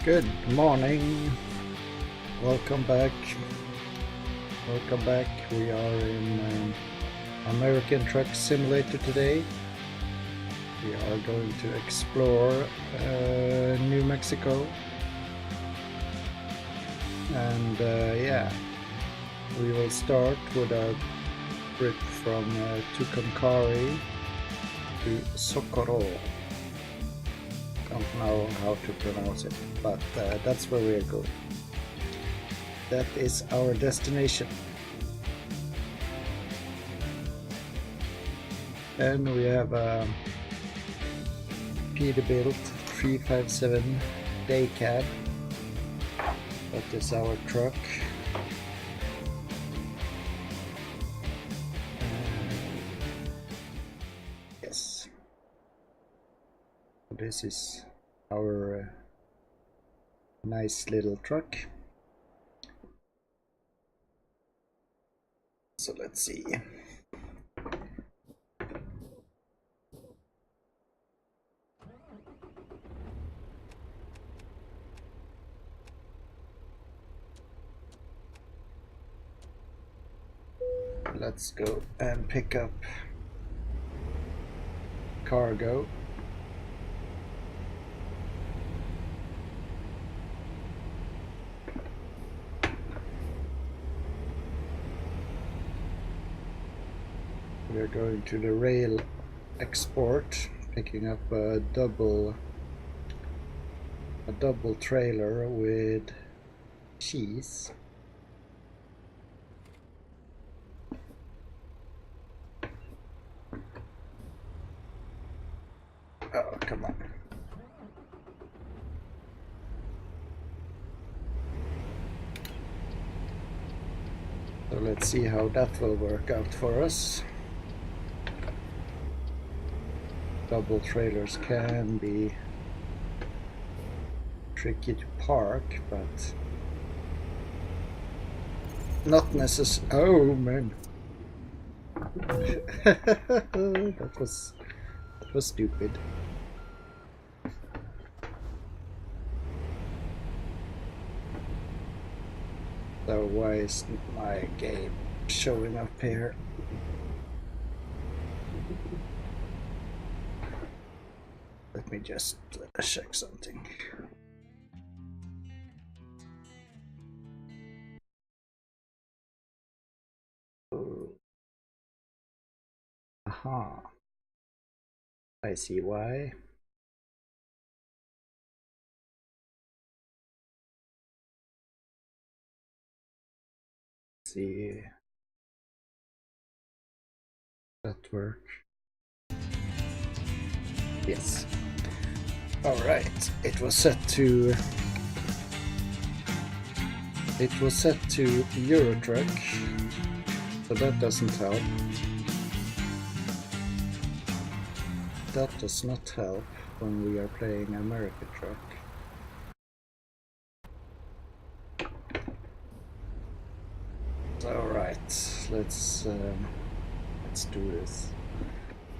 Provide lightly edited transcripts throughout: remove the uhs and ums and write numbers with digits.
Good morning. Welcome back. Welcome back. We are in American Truck Simulator today. We are going to explore New Mexico. And yeah, we will start with a trip from Tucumcari to Socorro. Don't know how to pronounce it, but that's where we are going. That is our destination. And we have a Peterbilt 357 day cab. That is our truck. Yes. This is our nice little truck. So let's see. Let's go and pick up cargo. We're going to the rail export, picking up a double trailer with cheese. Oh, come on. So let's see how that will work out for us. Double trailers can be tricky to park, but not necessary. Oh man. that was stupid. So why is my game showing up here? Let me just check something. Aha. I see why. Let's see that work. Yes. All right. It was set to Euro Truck, so that doesn't help. That does not help when we are playing American Truck. All right, let's do this.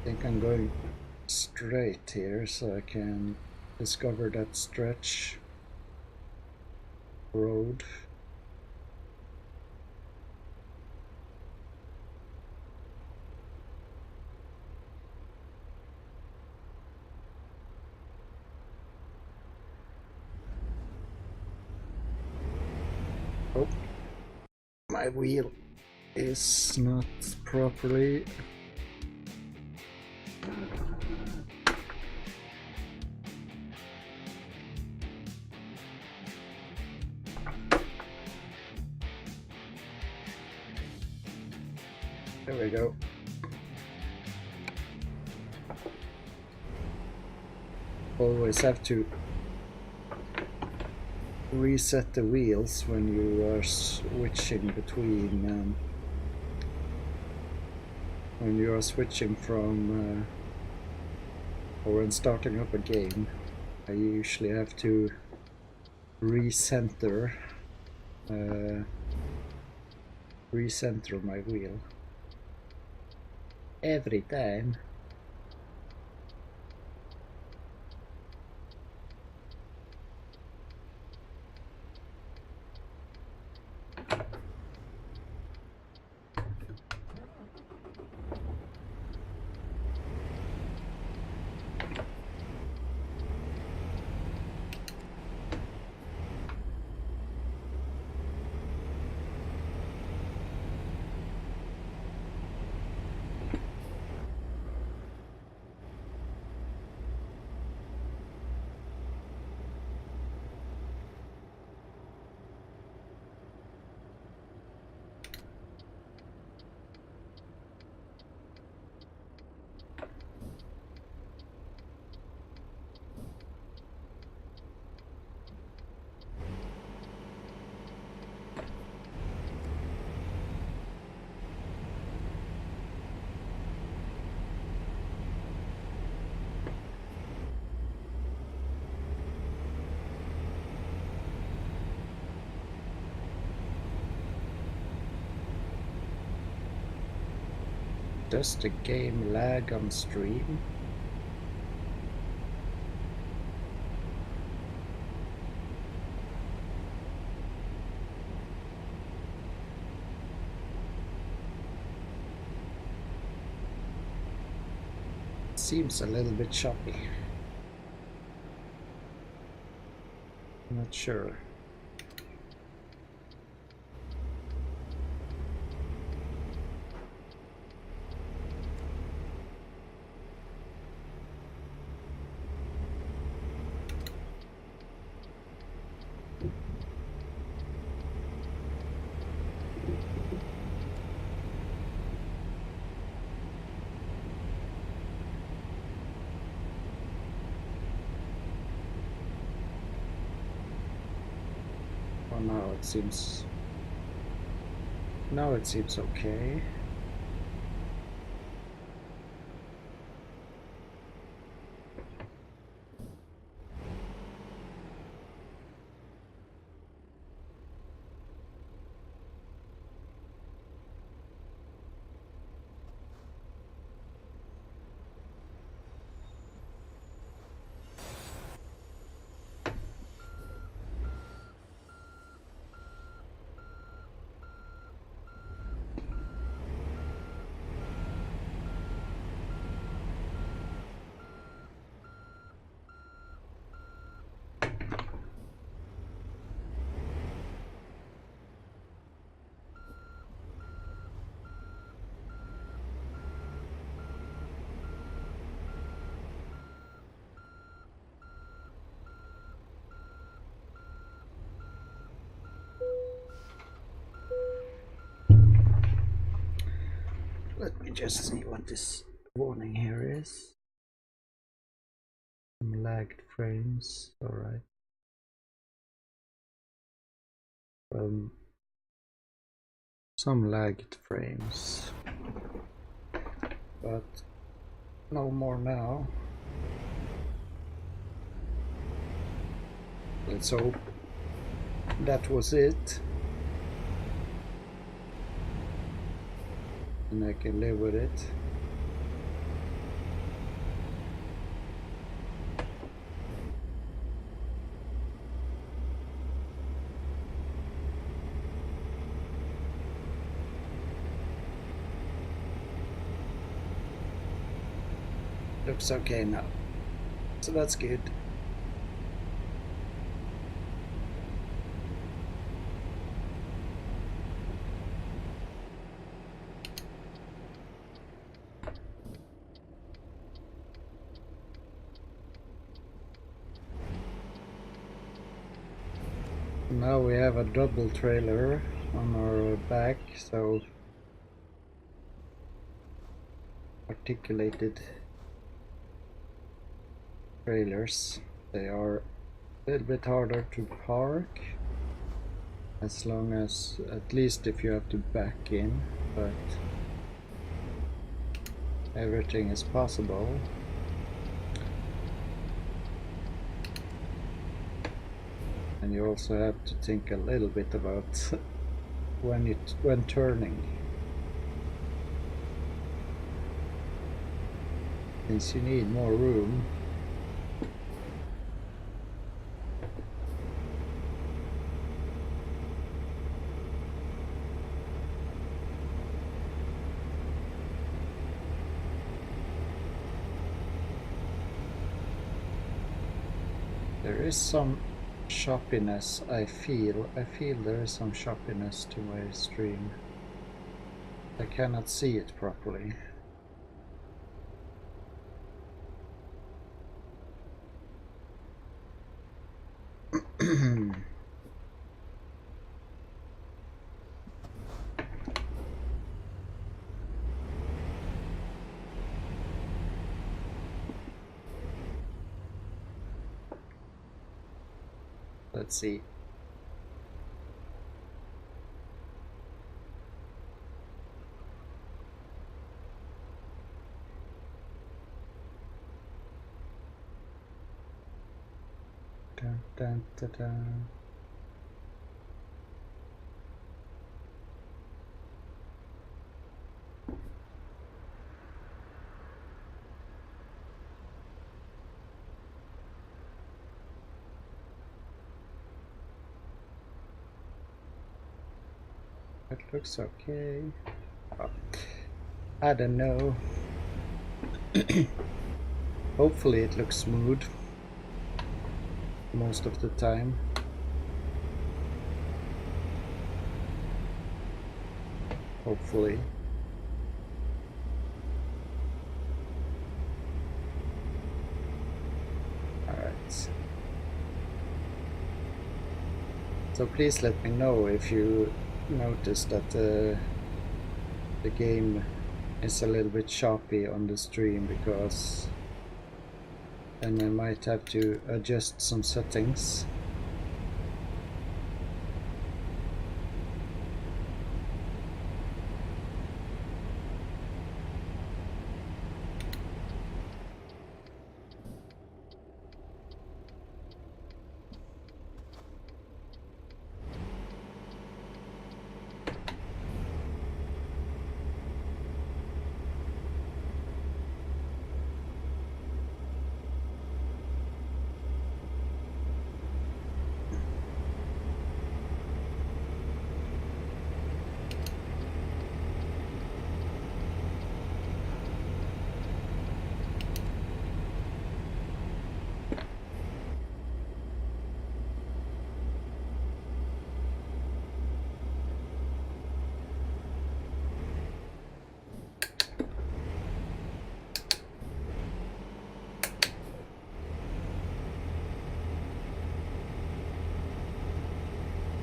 I think I'm going straight here so I can discover that stretch road. Oh, my wheel is not properly. There we go. Always have to reset the wheels when you are switching between when you are switching from or when starting up a game. I usually have to recenter my wheel every time. Does the game lag on stream? Seems a little bit choppy. I'm not sure. Oh, now it seems okay. Let me just see what this warning here is. Some lagged frames, alright. Some lagged frames, but no more now. Let's hope that was it. And I can live with it. Looks okay now. So that's good. Now we have a double trailer on our back, so articulated trailers. They are a little bit harder to park, as long as, at least if you have to back in, but everything is possible. And you also have to think a little bit about when turning, since you need more room. There is some choppiness. I feel there is some choppiness to my stream. I cannot see it properly. Let's see. Dun, dun, dun, dun. It looks okay. Oh, I don't know. Hopefully it looks smooth most of the time. Hopefully. Alright. So please let me know if you notice that the game is a little bit choppy on the stream, because then I might have to adjust some settings.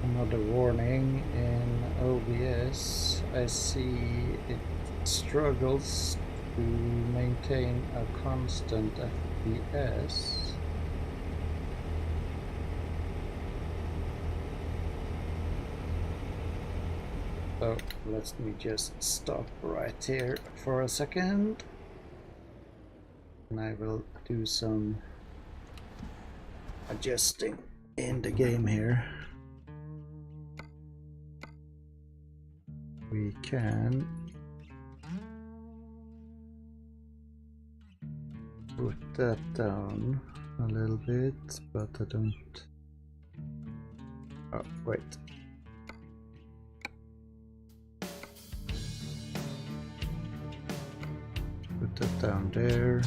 Another warning in OBS. I see it struggles to maintain a constant FPS. So let me just stop right here for a second, and I will do some adjusting in the game here. We can put that down a little bit, but I don't... Oh, wait. Put that down there.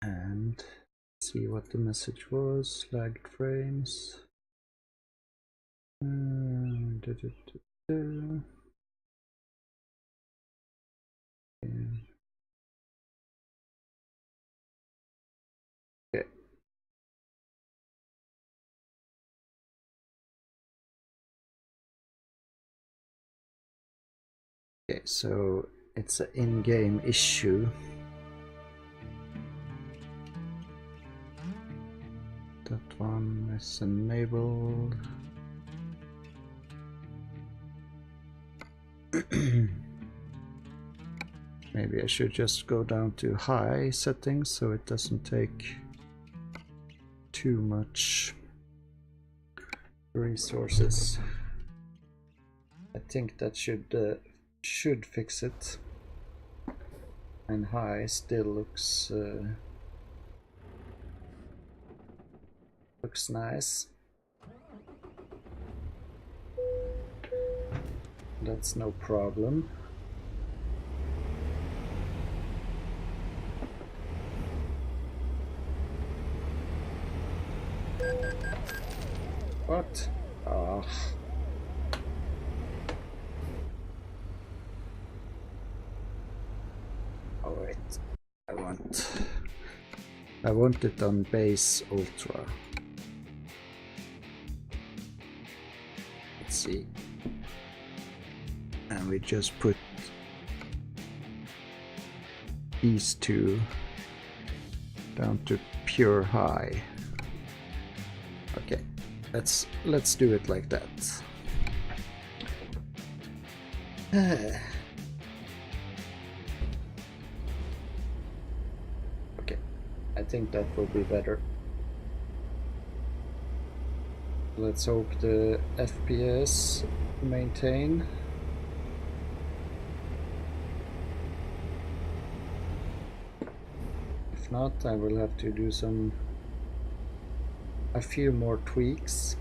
And see what the message was. Lagged frames. Okay. Okay, so it's an in-game issue. That one is enabled. Maybe I should just go down to high settings so it doesn't take too much resources. I think that should fix it. And high still looks nice. That's no problem. What? Ah. Oh wait, I want it on base ultra. Let's see. And we just put these two down to pure high. Okay, let's do it like that. Okay, I think that will be better. Let's hope the FPS maintain. If not, I will have to do a few more tweaks.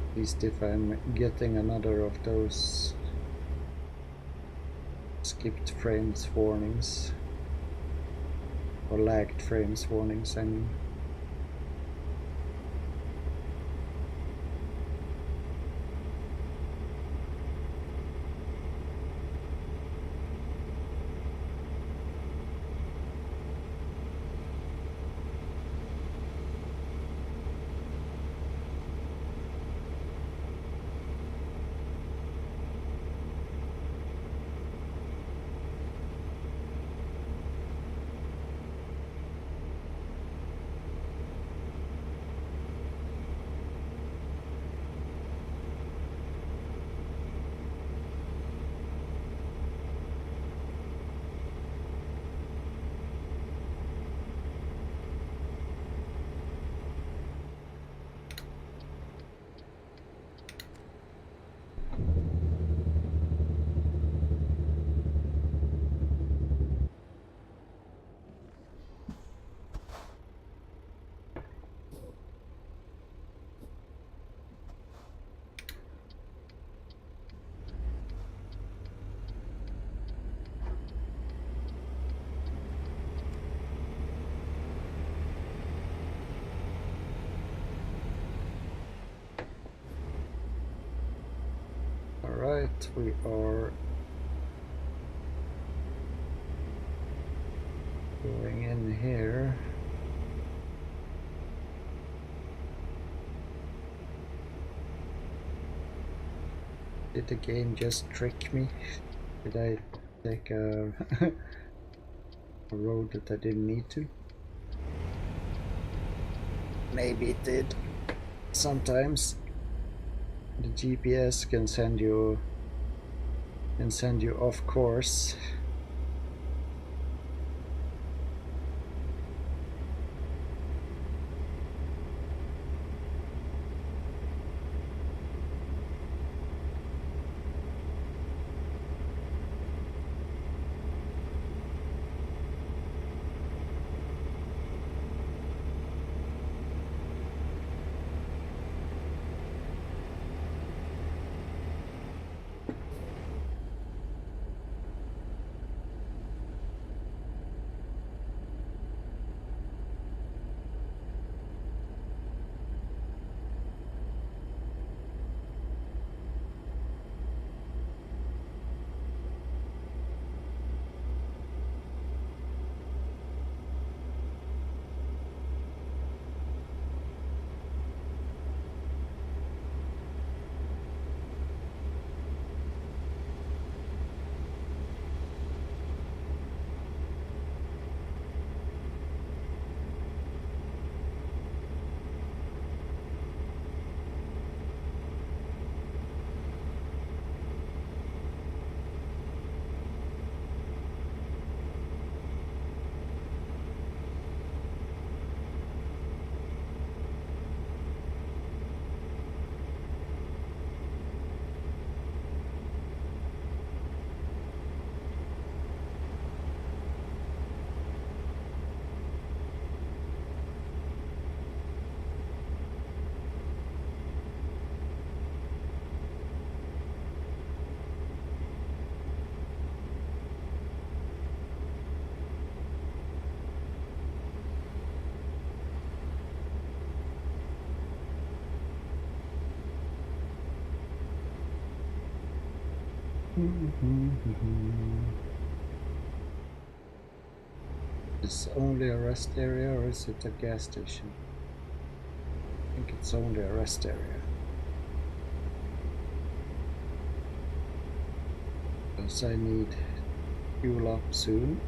At least if I'm getting another of those skipped frames warnings, or lagged frames warnings, I mean. Alright, we are going in here. Did the game just trick me? Did I take a, a road that I didn't need to? Maybe it did. Sometimes the GPS can send you off course. Is it only a rest area or is it a gas station? I think it's only a rest area. Because I need fuel up soon.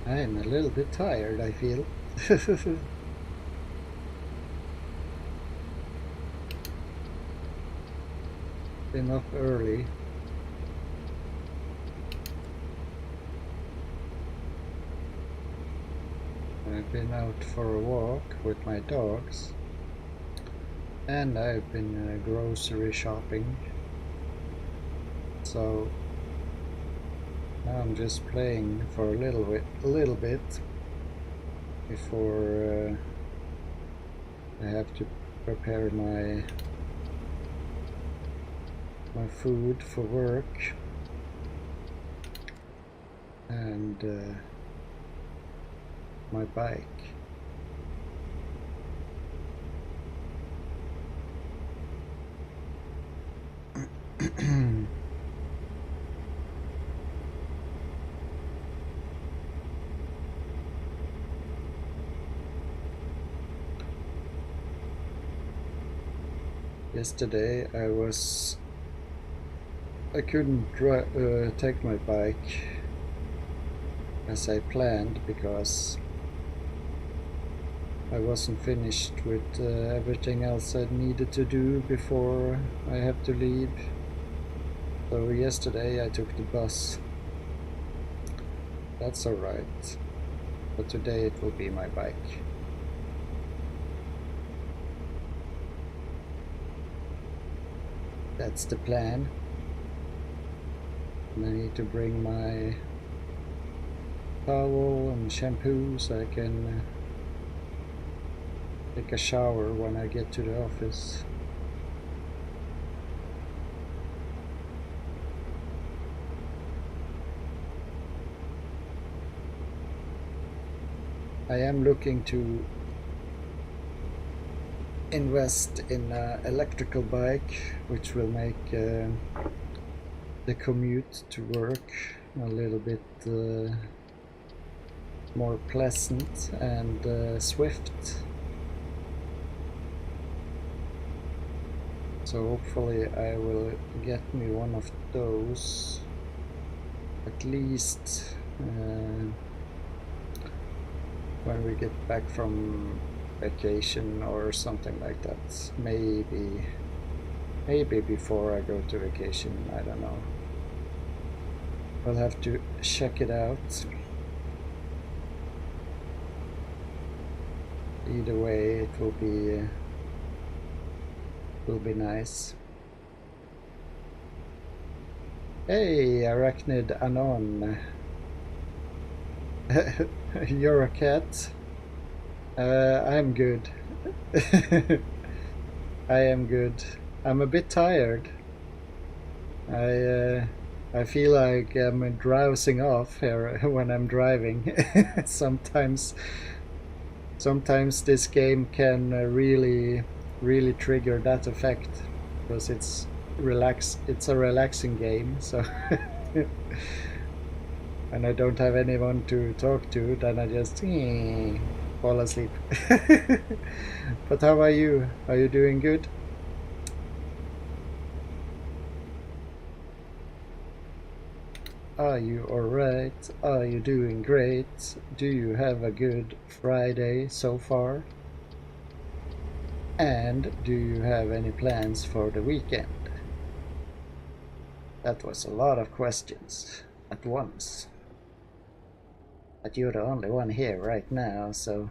I'm a little bit tired, I feel. Been up early. I've been out for a walk with my dogs. And I've been grocery shopping. So now I'm just playing for a little bit before I have to prepare my food for work and my bike. Yesterday I couldn't take my bike as I planned because I wasn't finished with everything else I needed to do before I have to leave. So yesterday I took the bus. That's alright. But today it will be my bike. That's the plan. And I need to bring my towel and shampoo so I can take a shower when I get to the office. I am looking to invest in an electrical bike, which will make the commute to work a little bit more pleasant and swift. So hopefully I will get me one of those at least when we get back from vacation or something like that. Maybe before I go to vacation, I don't know. I'll have to check it out. Either way, it will be nice. Hey, Arachnid Anon. You're a cat? I'm good. I am good. I'm a bit tired. I feel like I'm drowsing off here when I'm driving. Sometimes this game can really trigger that effect because it's a relaxing game, so and I don't have anyone to talk to, then I just fall asleep. But how are you? Are you doing good? Are you alright? Are you doing great? Do you have a good Friday so far? And do you have any plans for the weekend? That was a lot of questions at once. But you're the only one here right now, so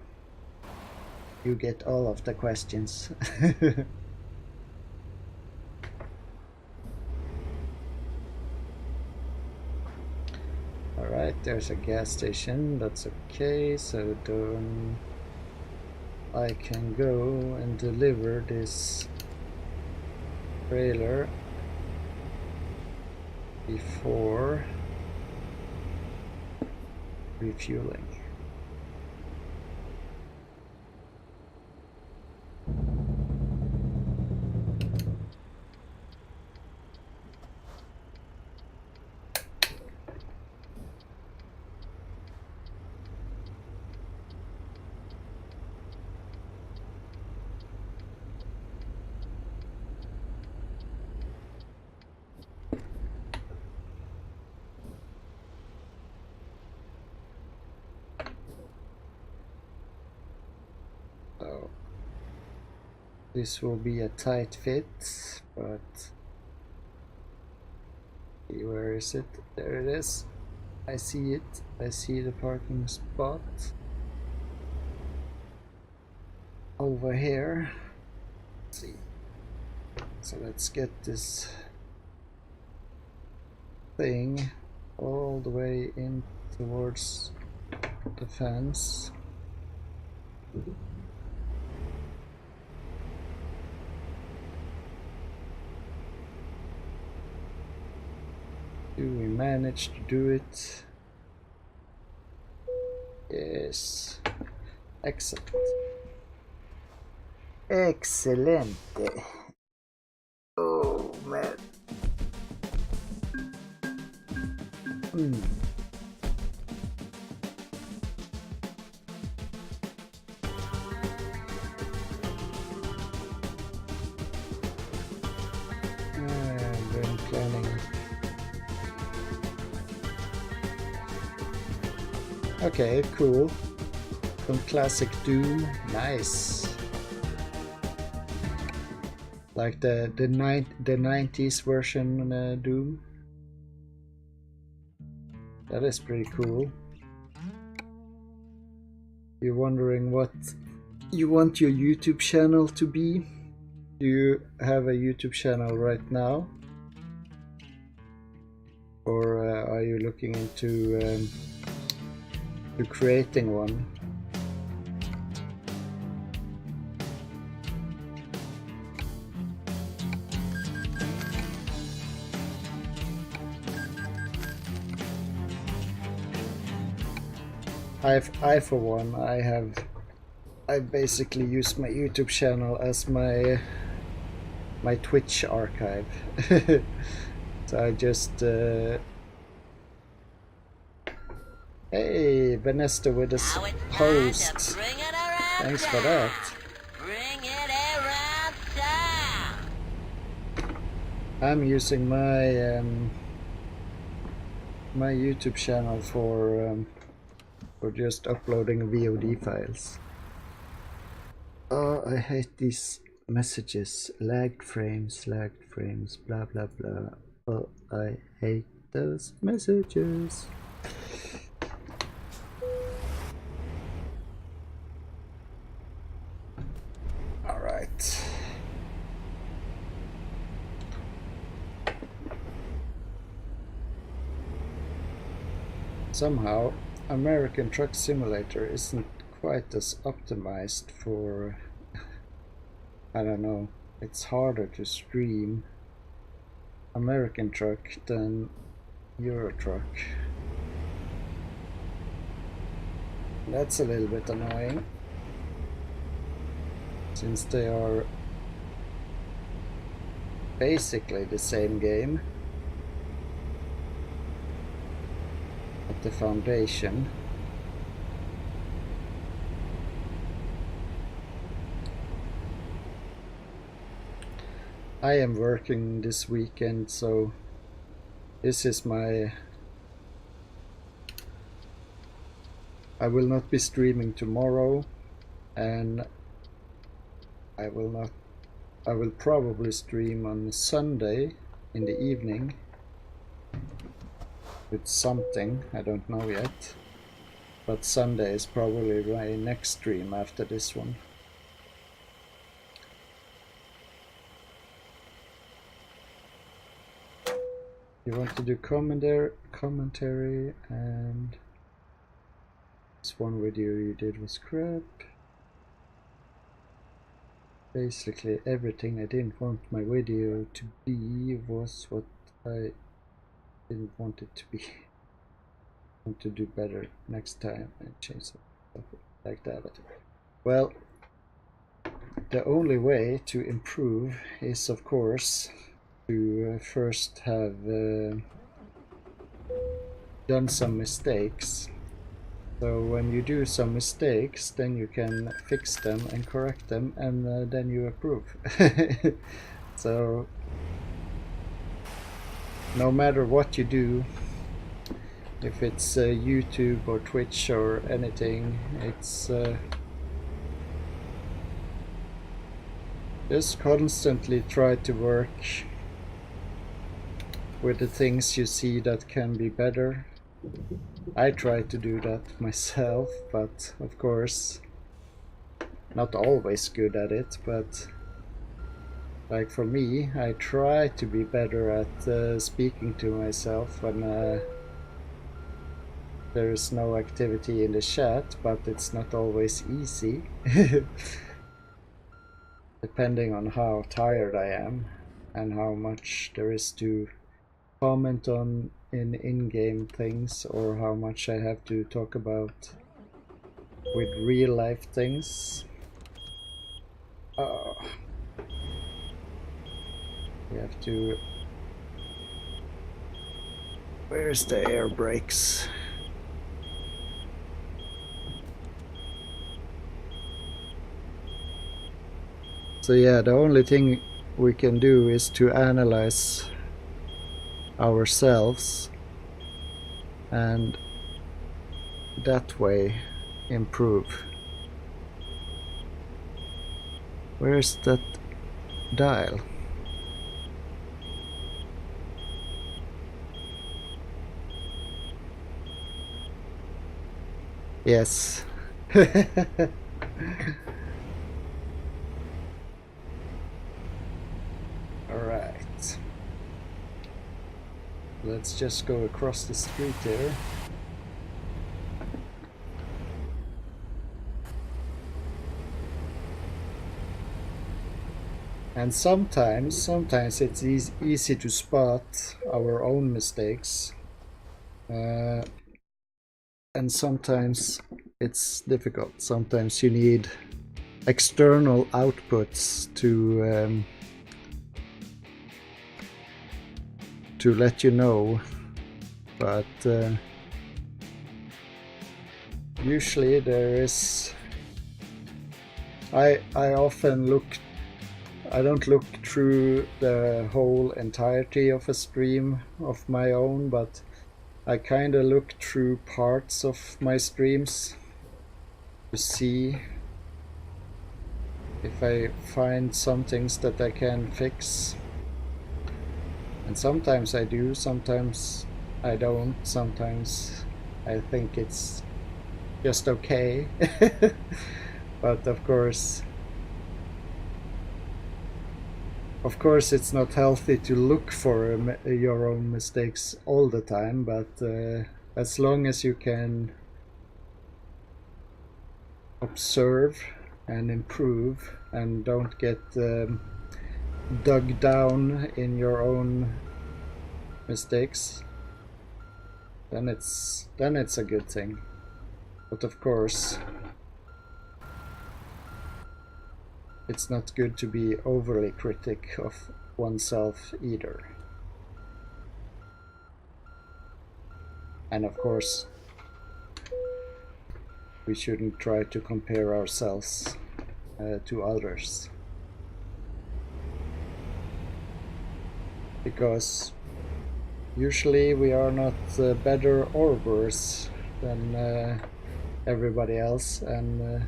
you get all of the questions. Alright, there's a gas station, that's okay, so then I can go and deliver this trailer before refueling. So this will be a tight fit, but where is it? There it is. I see it. I see the parking spot over here. Let's see. So let's get this thing all the way in towards the fence. Do we manage to do it? Yes. Excellent. Excellent. Oh man. I'm planning. Okay, cool. Some classic Doom, nice. Like the 90s version Doom. That is pretty cool. You're wondering what you want your YouTube channel to be? Do you have a YouTube channel right now? Or are you looking into creating one? I for one, I basically use my YouTube channel as my Twitch archive. So I just hey, Vanessa with a host. Thanks for that. Bring it around town. I'm using my my YouTube channel for just uploading VOD files. Oh, I hate these messages. Lagged frames, blah blah blah. Oh, I hate those messages. Alright. Somehow, American Truck Simulator isn't quite as optimized for, I don't know, it's harder to stream American Truck than Euro Truck. That's a little bit annoying, since they are basically the same game at the foundation. I am working this weekend, so this is my... I will not be streaming tomorrow, and I will probably stream on Sunday in the evening with something, I don't know yet, but Sunday is probably my next stream after this one. You want to do commentary, and this one video you did was crap. Basically everything I didn't want my video to be was what I didn't want it to be. I want to do better next time and change stuff like that. Well, the only way to improve is, of course, to first have done some mistakes. So when you do some mistakes, then you can fix them and correct them, and then you improve. So no matter what you do, if it's YouTube or Twitch or anything, it's just constantly try to work with the things you see that can be better. I try to do that myself, but of course not always good at it. But like for me, I try to be better at speaking to myself when there is no activity in the chat, but it's not always easy. Depending on how tired I am and how much there is to comment on in-game things, or how much I have to talk about with real life things. We have to... Where's the air brakes? So yeah, the only thing we can do is to analyze ourselves and that way improve. Where's that dial? Yes. Alright. Let's just go across the street here. And sometimes it's easy to spot our own mistakes. And sometimes it's difficult. Sometimes you need external outputs to let you know, but usually there is... I often I don't look through the whole entirety of a stream of my own, but I kinda look through parts of my streams to see if I find some things that I can fix. And sometimes I do, sometimes I don't, sometimes I think it's just okay. But of course it's not healthy to look for your own mistakes all the time, but as long as you can observe and improve and don't get dug down in your own mistakes, then it's a good thing. But of course it's not good to be overly critic of oneself either. And of course we shouldn't try to compare ourselves to others, because usually we are not better or worse than everybody else. And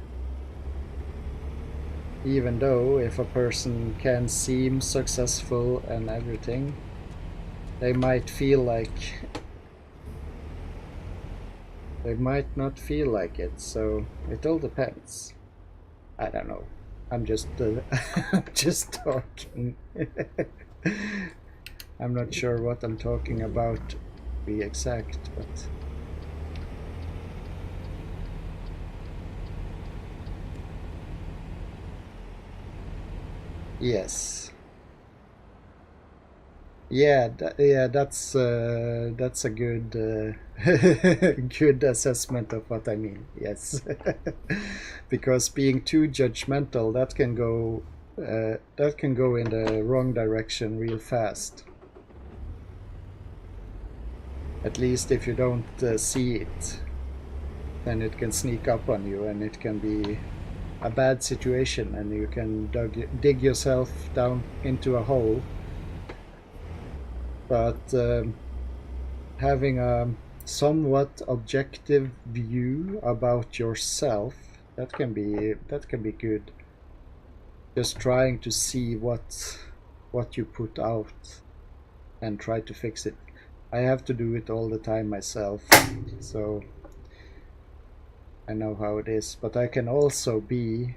even though if a person can seem successful and everything, they might feel like... they might not feel like it, so it all depends. I don't know. I'm just I'm just talking. I'm not sure what I'm talking about to be exact, but yes. Yeah, that's a good good assessment of what I mean. Yes, because being too judgmental, that can go in the wrong direction real fast. At least if you don't see it, then it can sneak up on you, and it can be a bad situation, and you can dig yourself down into a hole. But having a somewhat objective view about yourself, that can be good. Just trying to see what you put out and try to fix it. I have to do it all the time myself, so I know how it is. But I can also be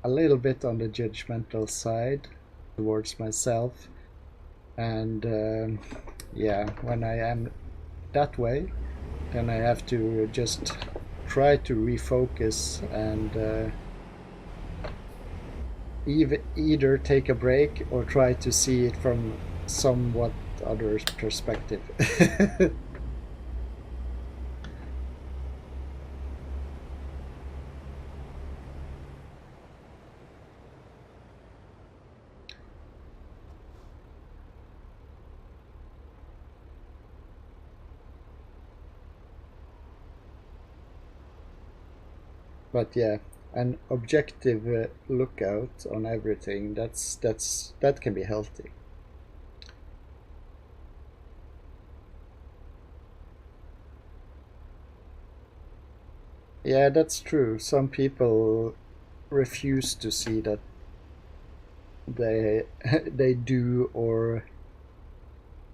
a little bit on the judgmental side towards myself, and yeah, when I am that way, then I have to just try to refocus and either take a break or try to see it from somewhat other perspective. But yeah, an objective lookout on everything, that can be healthy. Yeah, that's true. Some people refuse to see that they they do or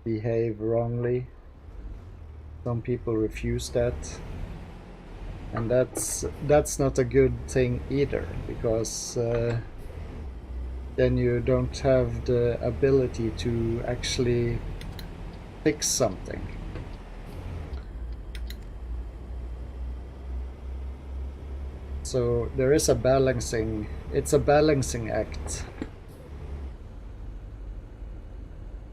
behave wrongly. Some people refuse that, and that's not a good thing either, because then you don't have the ability to actually fix something. So there is a balancing, it's a balancing act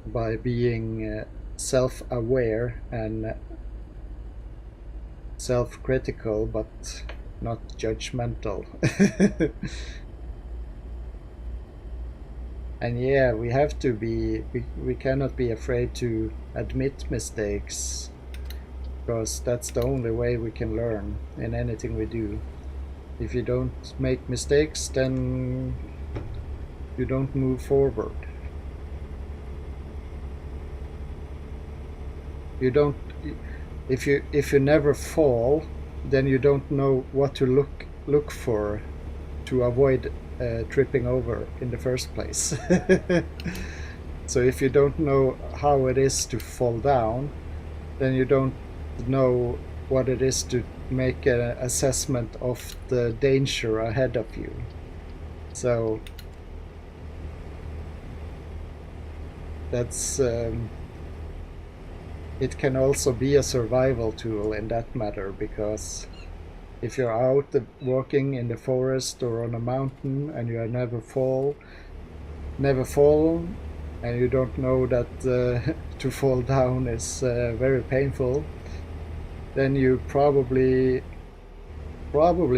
by being self-aware and self-critical, but not judgmental. And yeah, we have to be, we cannot be afraid to admit mistakes, because that's the only way we can learn in anything we do. If you don't make mistakes, then you don't move forward. You don't, if you never fall, then you don't know what to look for to avoid tripping over in the first place. So if you don't know how it is to fall down, then you don't know what it is to make an assessment of the danger ahead of you. So that's it can also be a survival tool in that matter, because if you're out walking in the forest or on a mountain and you have never fallen, and you don't know that to fall down is very painful, then you probably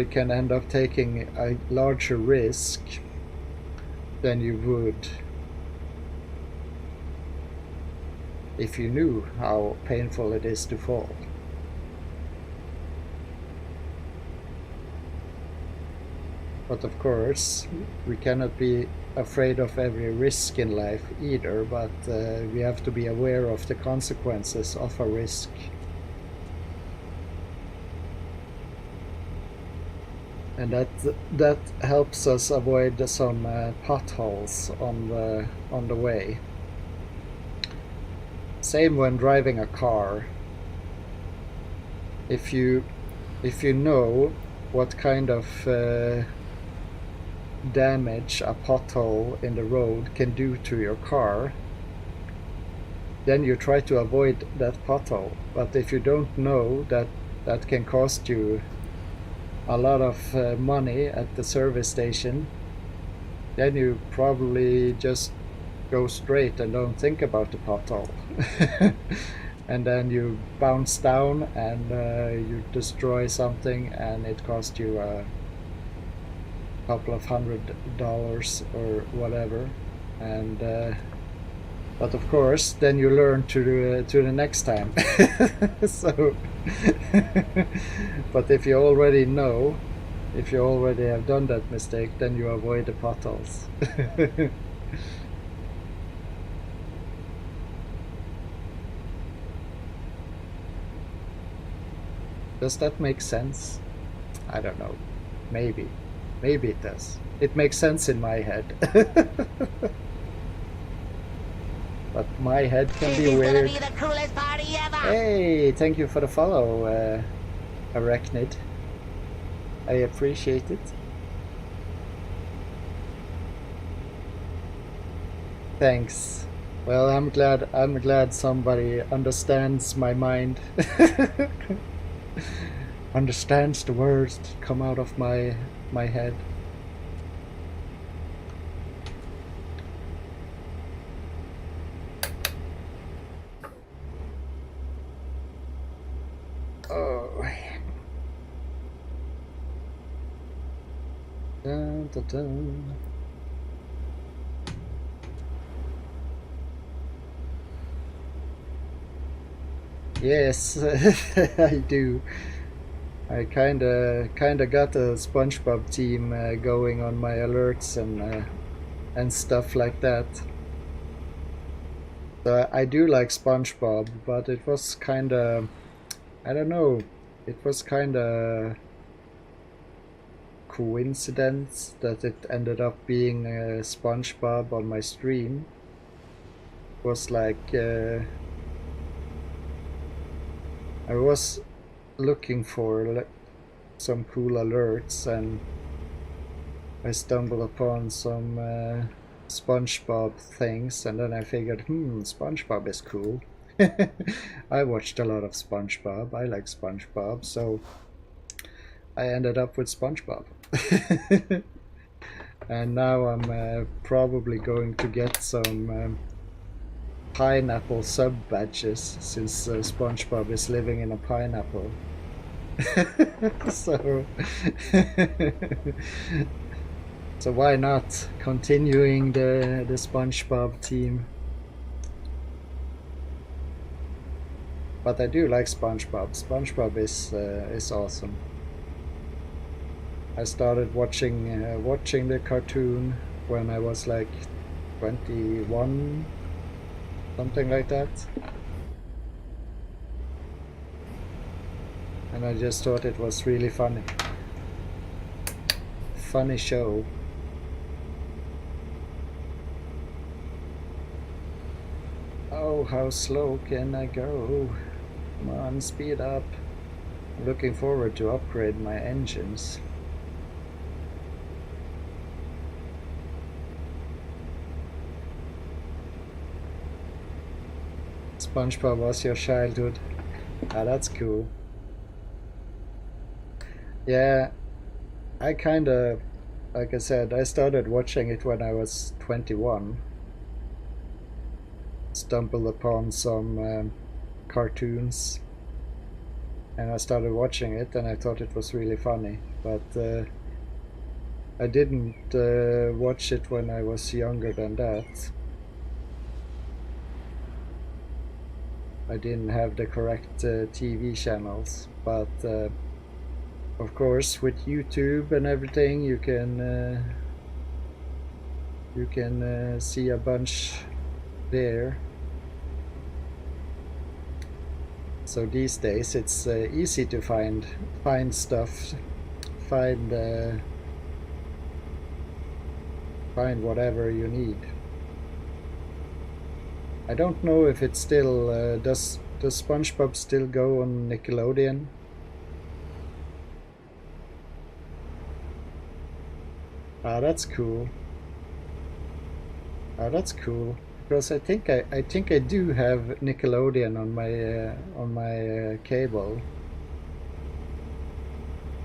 can end up taking a larger risk than you would if you knew how painful it is to fall. But of course, we cannot be afraid of every risk in life either, but we have to be aware of the consequences of a risk. And that helps us avoid some potholes on the way. Same when driving a car. If you know what kind of damage a pothole in the road can do to your car, then you try to avoid that pothole. But if you don't know that that can cost you a lot of money at the service station, then you probably just go straight and don't think about the pothole. And then you bounce down and you destroy something and it costs you a couple of $100 or whatever. And but of course then you learn to the next time. So but if you already know, if you already have done that mistake, then you avoid the potholes. Does that make sense? I don't know. Maybe. Maybe it does. It makes sense in my head. But my head can be weird. This is gonna be the coolest party ever! Hey, thank you for the follow, Arachnid. I appreciate it. Thanks. Well, I'm glad somebody understands my mind. Understands the words that come out of my head. Oh. Dun, dun, dun. Yes, I do. I kinda got a SpongeBob team going on my alerts and stuff like that. So I do like SpongeBob, but it was kinda, I don't know, it was kinda coincidence that it ended up being SpongeBob on my stream. It was like I was looking for some cool alerts and I stumbled upon some SpongeBob things, and then I figured, SpongeBob is cool. I watched a lot of SpongeBob. I like SpongeBob, so I ended up with SpongeBob. And now I'm probably going to get some pineapple sub badges, since SpongeBob is living in a pineapple. So so why not continuing the SpongeBob team? But I do like SpongeBob. SpongeBob is awesome. I started watching the cartoon when I was like 21, something like that. And I just thought it was really funny. Funny show. Oh, how slow can I go? Come on, speed up. I'm looking forward to upgrade my engines. SpongeBob was your childhood. Ah, that's cool. Yeah, I kinda, like I said, I started watching it when I was 21. Stumbled upon some cartoons and I started watching it and I thought it was really funny, but I didn't watch it when I was younger than that. I didn't have the correct TV channels, but of course with YouTube and everything you can see a bunch there. So these days it's easy to find stuff, find whatever you need. I don't know if it's still does SpongeBob still go on Nickelodeon? Ah, that's cool. Ah, that's cool. Because I think I do have Nickelodeon on my cable.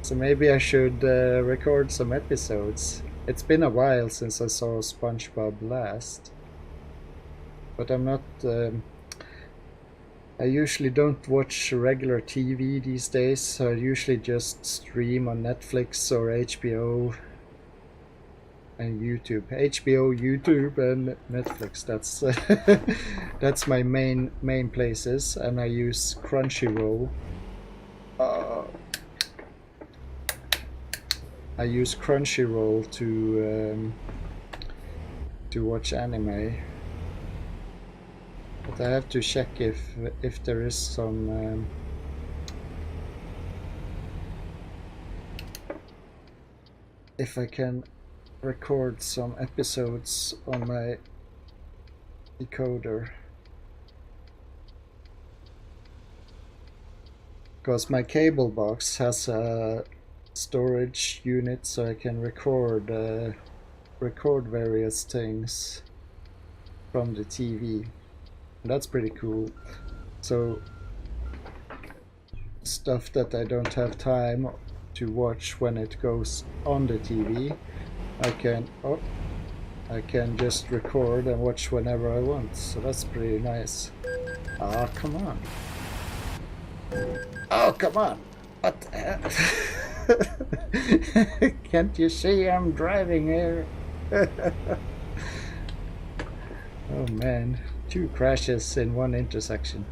So maybe I should record some episodes. It's been a while since I saw SpongeBob last, but I'm not. I usually don't watch regular TV these days, so I usually just stream on Netflix or HBO and YouTube. HBO, YouTube, and Netflix. That's that's my main places, and I use Crunchyroll. Uh, I use Crunchyroll to watch anime, but I have to check if there is some if I can record some episodes on my decoder, because my cable box has a storage unit so I can record various things from the TV. That's pretty cool. So stuff that I don't have time to watch when it goes on the TV, I can just record and watch whenever I want. So that's pretty nice. Ah, come on. Oh, come on. What the hell? Can't you see I'm driving here? Oh man, 2 crashes in one intersection.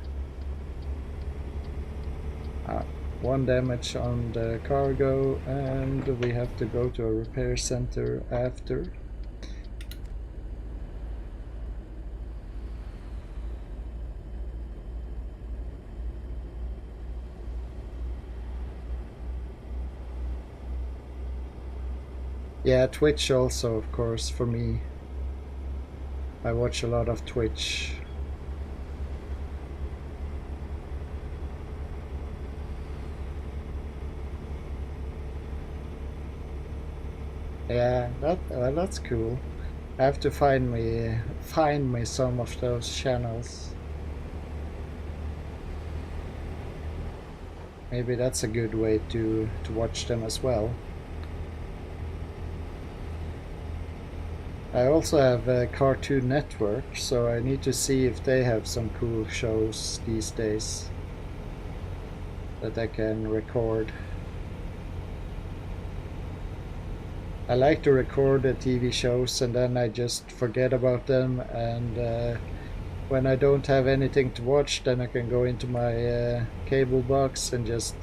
1 damage on the cargo, and we have to go to a repair center after. Yeah, Twitch also, of course, for me. I watch a lot of Twitch. Yeah, that's cool. I have to find me some of those channels. Maybe that's a good way to watch them as well. I also have a Cartoon Network, so I need to see if they have some cool shows these days that I can record. I like to record the TV shows and then I just forget about them, and when I don't have anything to watch, then I can go into my cable box and just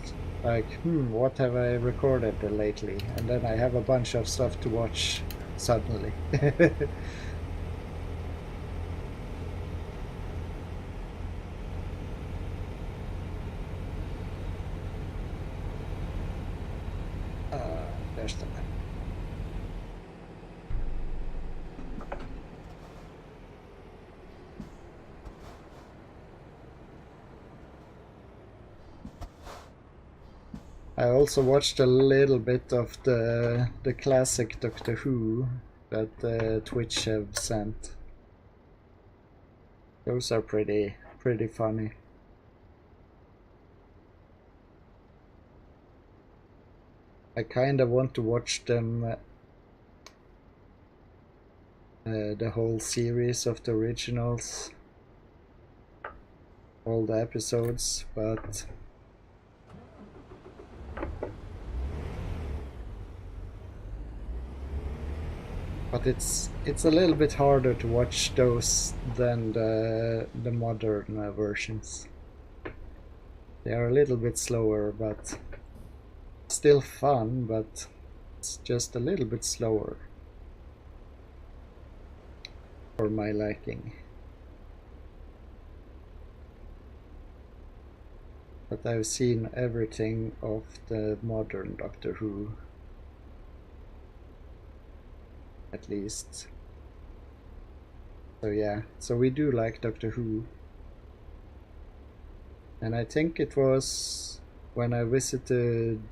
like, what have I recorded lately? And then I have a bunch of stuff to watch suddenly. There's the map. I also watched a little bit of the classic Doctor Who that Twitch have sent. Those are pretty funny. I kind of want to watch them, the whole series of the originals, all the episodes, but it's a little bit harder to watch those than the modern versions. They are a little bit slower, but still fun, but it's just a little bit slower for my liking. But I've seen everything of the modern Doctor Who, at least. So yeah, so we do like Doctor Who. And I think it was when I visited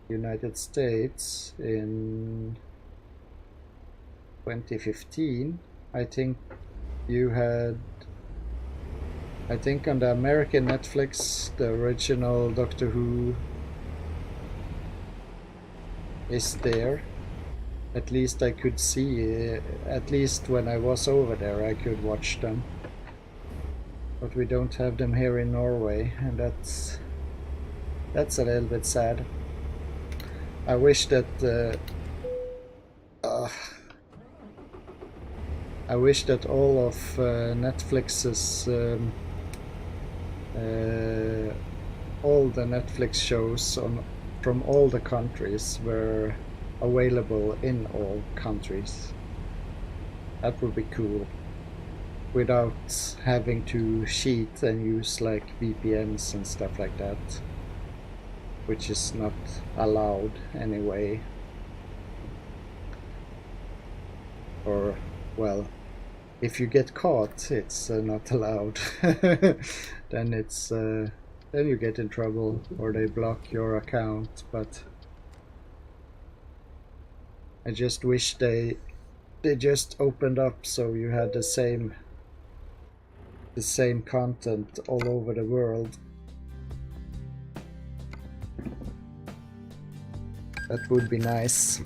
United States in 2015, I think you had, I think on the American Netflix, the original Doctor Who is there. At least I could see, at least when I was over there, I could watch them. But we don't have them here in Norway, and that's a little bit sad. I wish that all of Netflix's all the Netflix shows from all the countries were available in all countries. That would be cool, without having to cheat and use like VPNs and stuff like that, which is not allowed anyway. Or, well, if you get caught, it's not allowed. Then it's then you get in trouble, or they block your account. But I just wish they just opened up so you had the same content all over the world. That would be nice.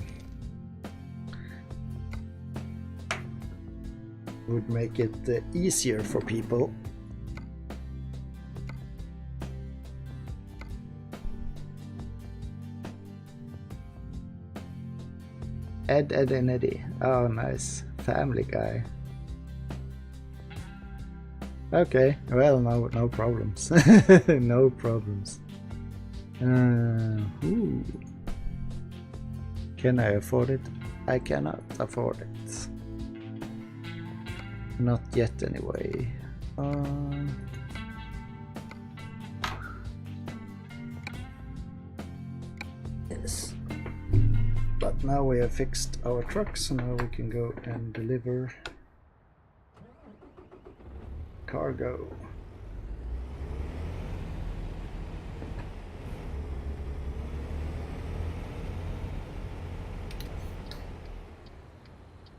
Would make it easier for people. Ed, and Eddie. Oh, nice. Family Guy. Okay, well, no problems. No problems. Can I afford it? I cannot afford it. Not yet, anyway. Yes. But now we have fixed our trucks, so now we can go and deliver cargo.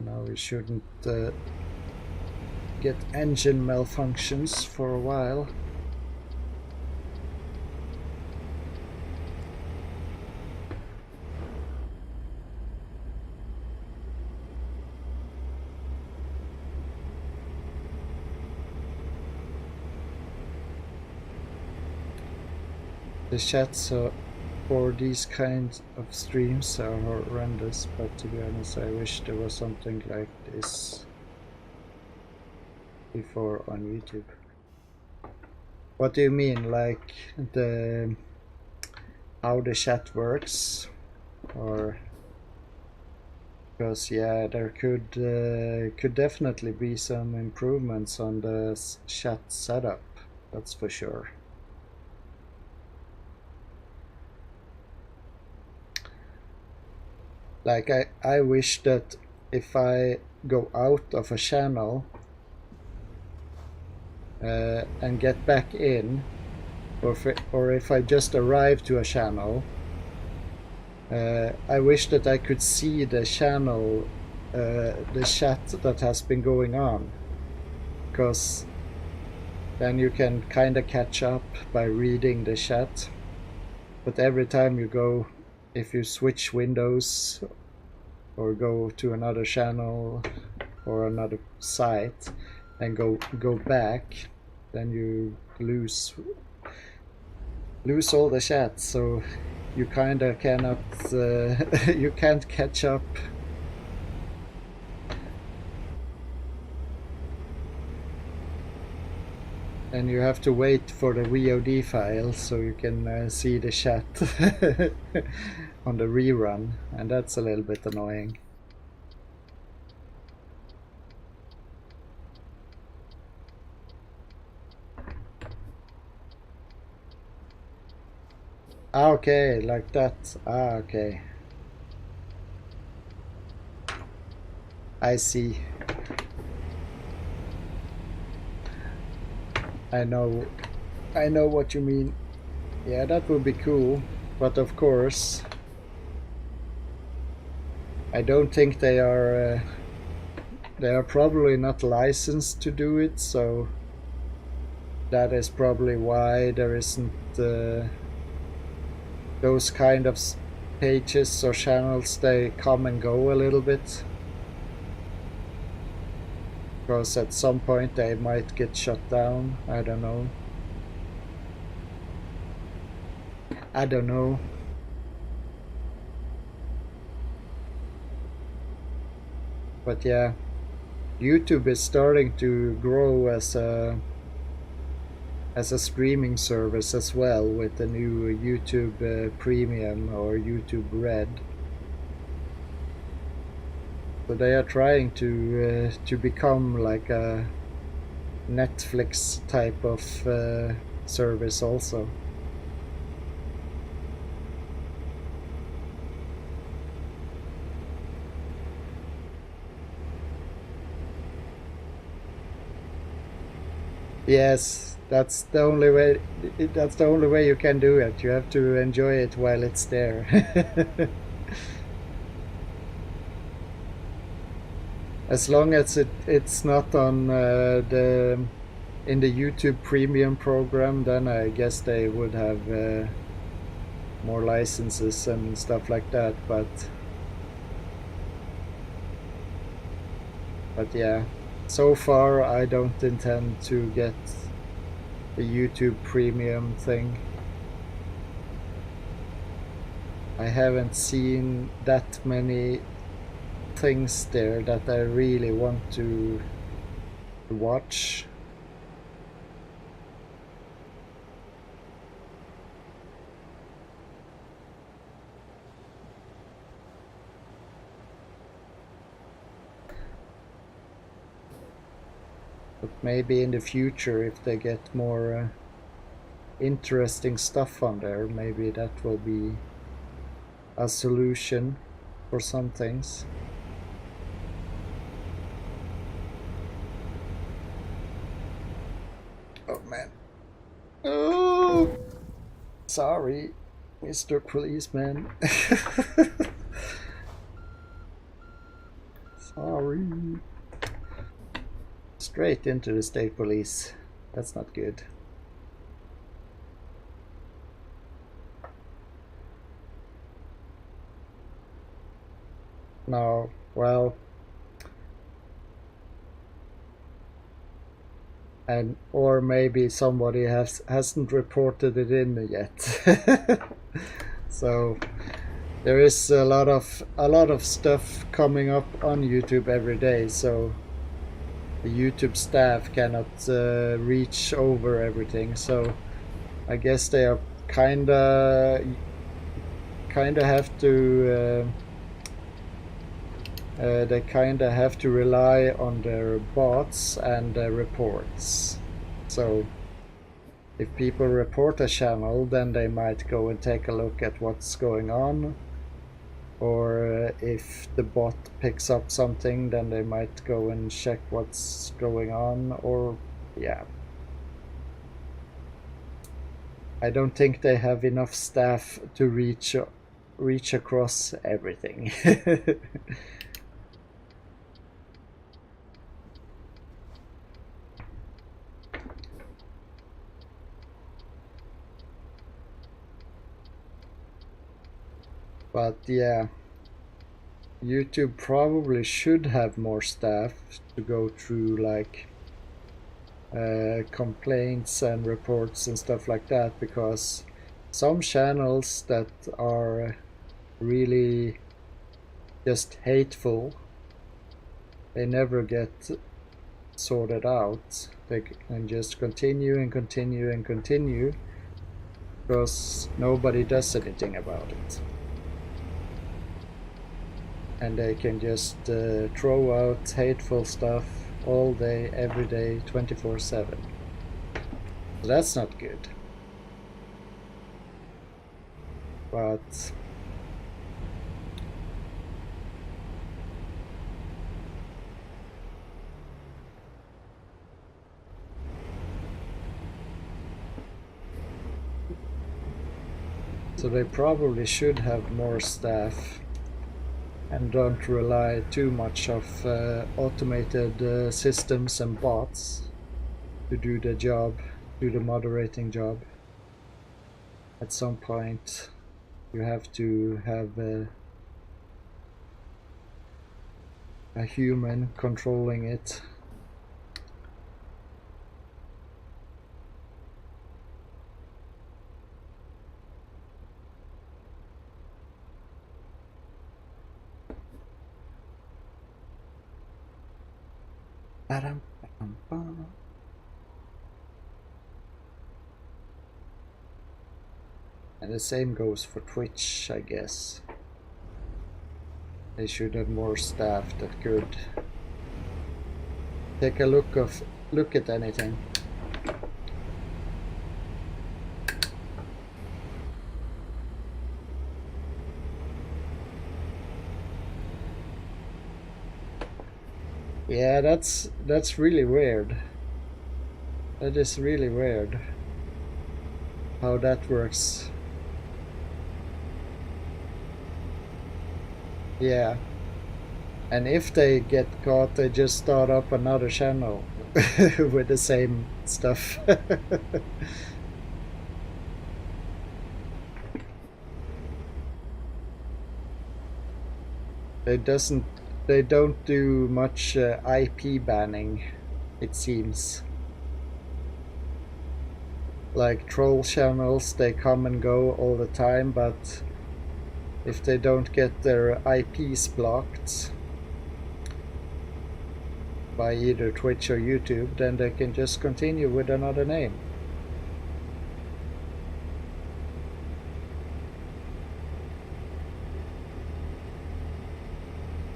Now we shouldn't get engine malfunctions for a while. The chats for these kinds of streams are horrendous, but to be honest, I wish there was something like this before on YouTube. What do you mean, like how the chat works? Or because yeah, there could definitely be some improvements on the chat setup, that's for sure. Like I wish that if I go out of a channel and get back in, or if I just arrive to a channel, I wish that I could see the channel, the chat that has been going on, because then you can kind of catch up by reading the chat. But every time you go, if you switch windows or go to another channel or another site and go back, then you lose all the chat, so you kind of cannot you can't catch up. And you have to wait for the VOD file so you can see the chat on the rerun, and that's a little bit annoying. Ah, okay, like that. Ah, okay. I see. I know what you mean. Yeah, that would be cool, but of course I don't think they are They are probably not licensed to do it, so that is probably why there isn't those kind of pages or channels. They come and go a little bit, because at some point they might get shut down. I don't know. But yeah, YouTube is starting to grow as a streaming service as well, with the new YouTube Premium or YouTube Red. So they are trying to become like a Netflix type of service also. Yes, that's the only way. That's the only way you can do it. You have to enjoy it while it's there. As long as it's not on in the YouTube Premium program, then I guess they would have more licenses and stuff like that. But yeah, so far I don't intend to get the YouTube Premium thing. I haven't seen that many things there that I really want to watch. But maybe in the future, if they get more interesting stuff on there, maybe that will be a solution for some things. Oh man. Oh! Sorry, Mr. Policeman. Sorry. Straight into the state police. That's not good. No, well, and or maybe somebody hasn't reported it in yet. So there is a lot of stuff coming up on YouTube every day, so the YouTube staff cannot reach over everything. So I guess they are kinda have to they kinda have to rely on their bots and their reports. So if people report a channel, then they might go and take a look at what's going on. Or if the bot picks up something, then they might go and check what's going on. Or yeah, I don't think they have enough staff to reach across everything. But yeah, YouTube probably should have more staff to go through like complaints and reports and stuff like that, because some channels that are really just hateful, they never get sorted out. They can just continue and continue and continue because nobody does anything about it. And they can just throw out hateful stuff all day, every day, 24/7. So that's not good. But so they probably should have more staff. and don't rely too much of automated systems and bots to do the job, do the moderating job. At some point you have to have a human controlling it. And the same goes for Twitch, I guess. They should have more staff that could take a look at anything. Yeah, that's really weird. That is really weird how that works. Yeah. And if they get caught, they just start up another channel with the same stuff. They don't do much IP banning, it seems. Like troll channels, they come and go all the time, but if they don't get their IPs blocked by either Twitch or YouTube, then they can just continue with another name.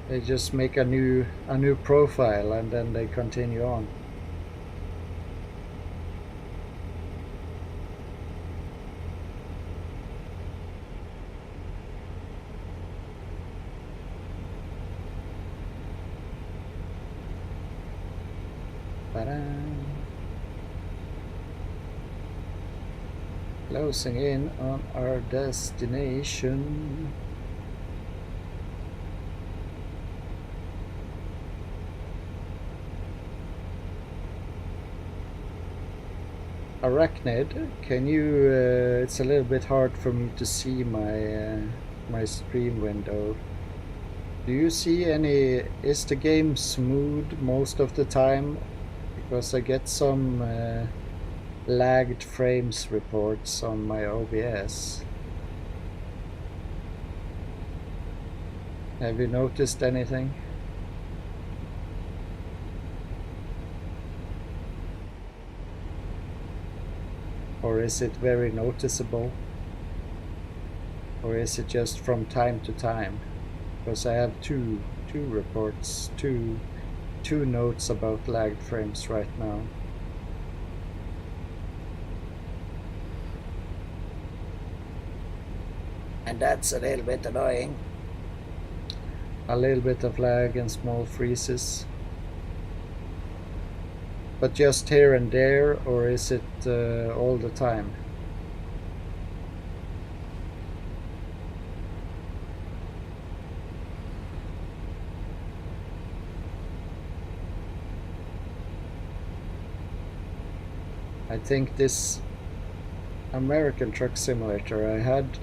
They just make a new profile and then they continue on. Closing in on our destination. Arachnid, can you, it's a little bit hard for me to see my stream window. Do you see any, is the game smooth most of the time? Because I get some lagged frames reports on my OBS. Have you noticed anything? Or is it very noticeable? Or is it just from time to time? Because I have two reports, two notes about lagged frames right now. And that's a little bit annoying. A little bit of lag and small freezes. But just here and there, or is it all the time? I think this American Truck Simulator, I had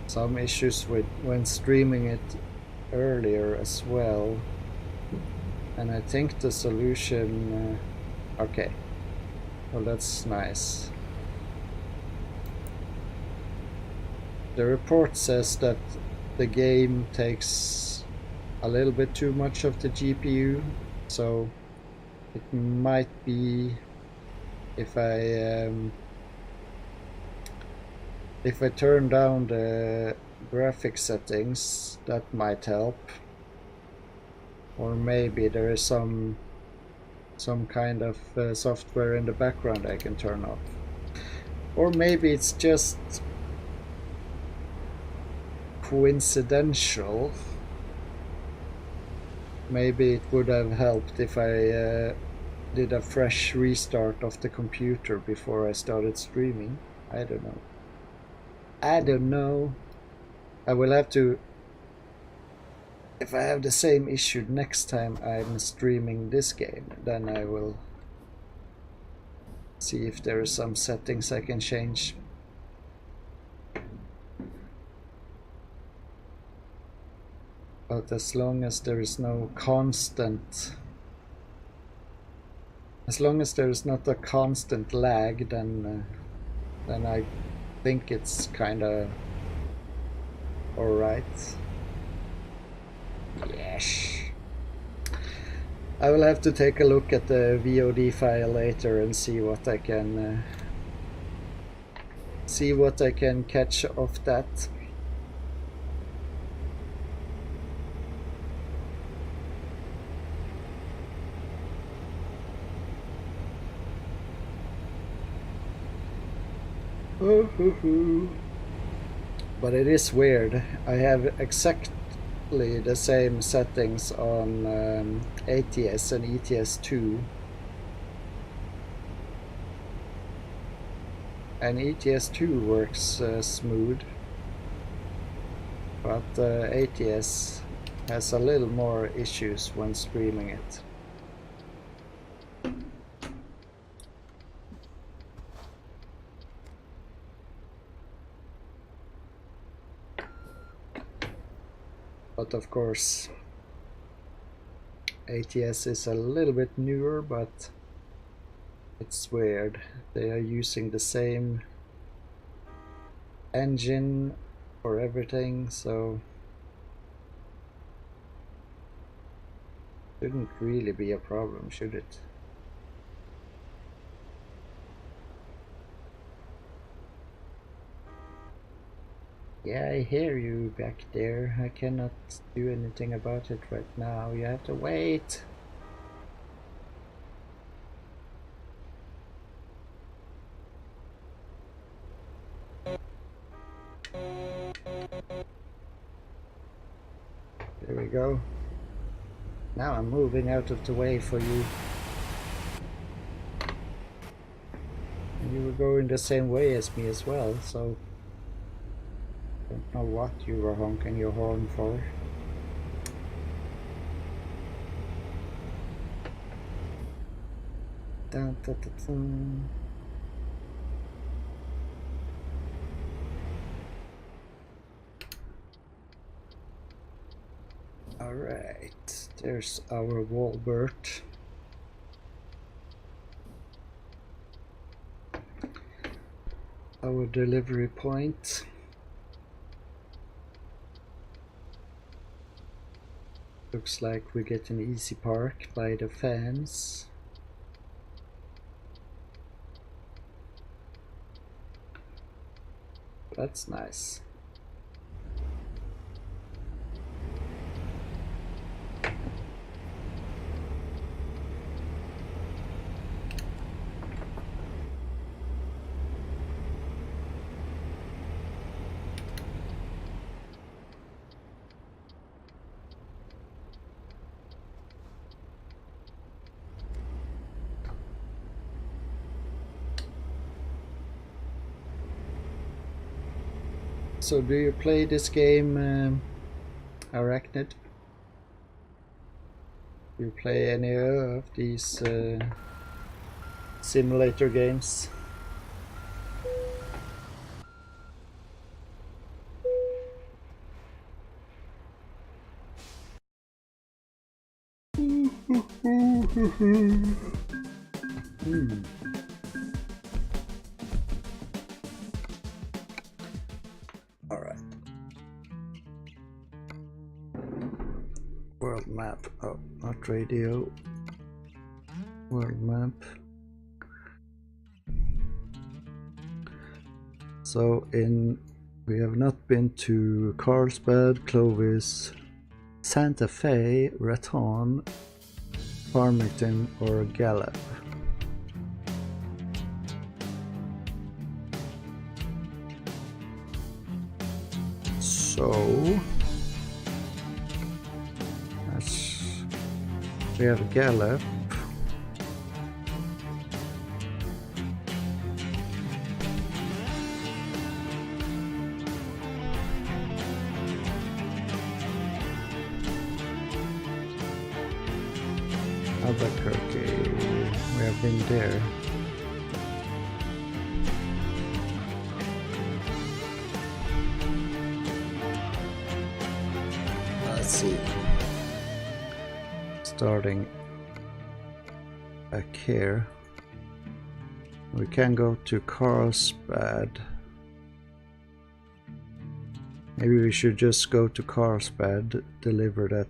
some issues with when streaming it earlier as well, and I think the solution okay, well, that's nice. The report says that the game takes a little bit too much of the GPU, so it might be if I turn down the graphic settings, that might help. Or maybe there is some kind of software in the background I can turn off. Or maybe it's just coincidental. Maybe it would have helped if I did a fresh restart of the computer before I started streaming. I don't know. I will have to, if I have the same issue next time I'm streaming this game, then I will see if there are some settings I can change. But as long as there is no constant, as long as there is not a constant lag, then I think it's kind of alright. Yes. I will have to take a look at the VOD file later and see what I can catch off that. But it is weird. I have exactly the same settings on ATS and ETS2, and ETS2 works smooth, but ATS has a little more issues when streaming it. But of course, ATS is a little bit newer, but it's weird. They are using the same engine for everything, so shouldn't really be a problem, should it? Yeah, I hear you back there. I cannot do anything about it right now. You have to wait. There we go. Now I'm moving out of the way for you. And you were going the same way as me as well, so don't know what you were honking your horn for. Dun, dun, dun, dun. Alright, there's our Walbert. Our delivery point. Looks like we get an easy park by the fence. That's nice. So do you play this game, Arachnid? Do you play any of these simulator games? Alright. World map. Oh, not radio. World map. So we have not been to Carlsbad, Clovis, Santa Fe, Raton, Farmington, or Gallup. So we have Gallup. Albuquerque. We have been there. Let's see. Starting back here. We can go to Carlsbad. Maybe we should just go to Carlsbad, deliver that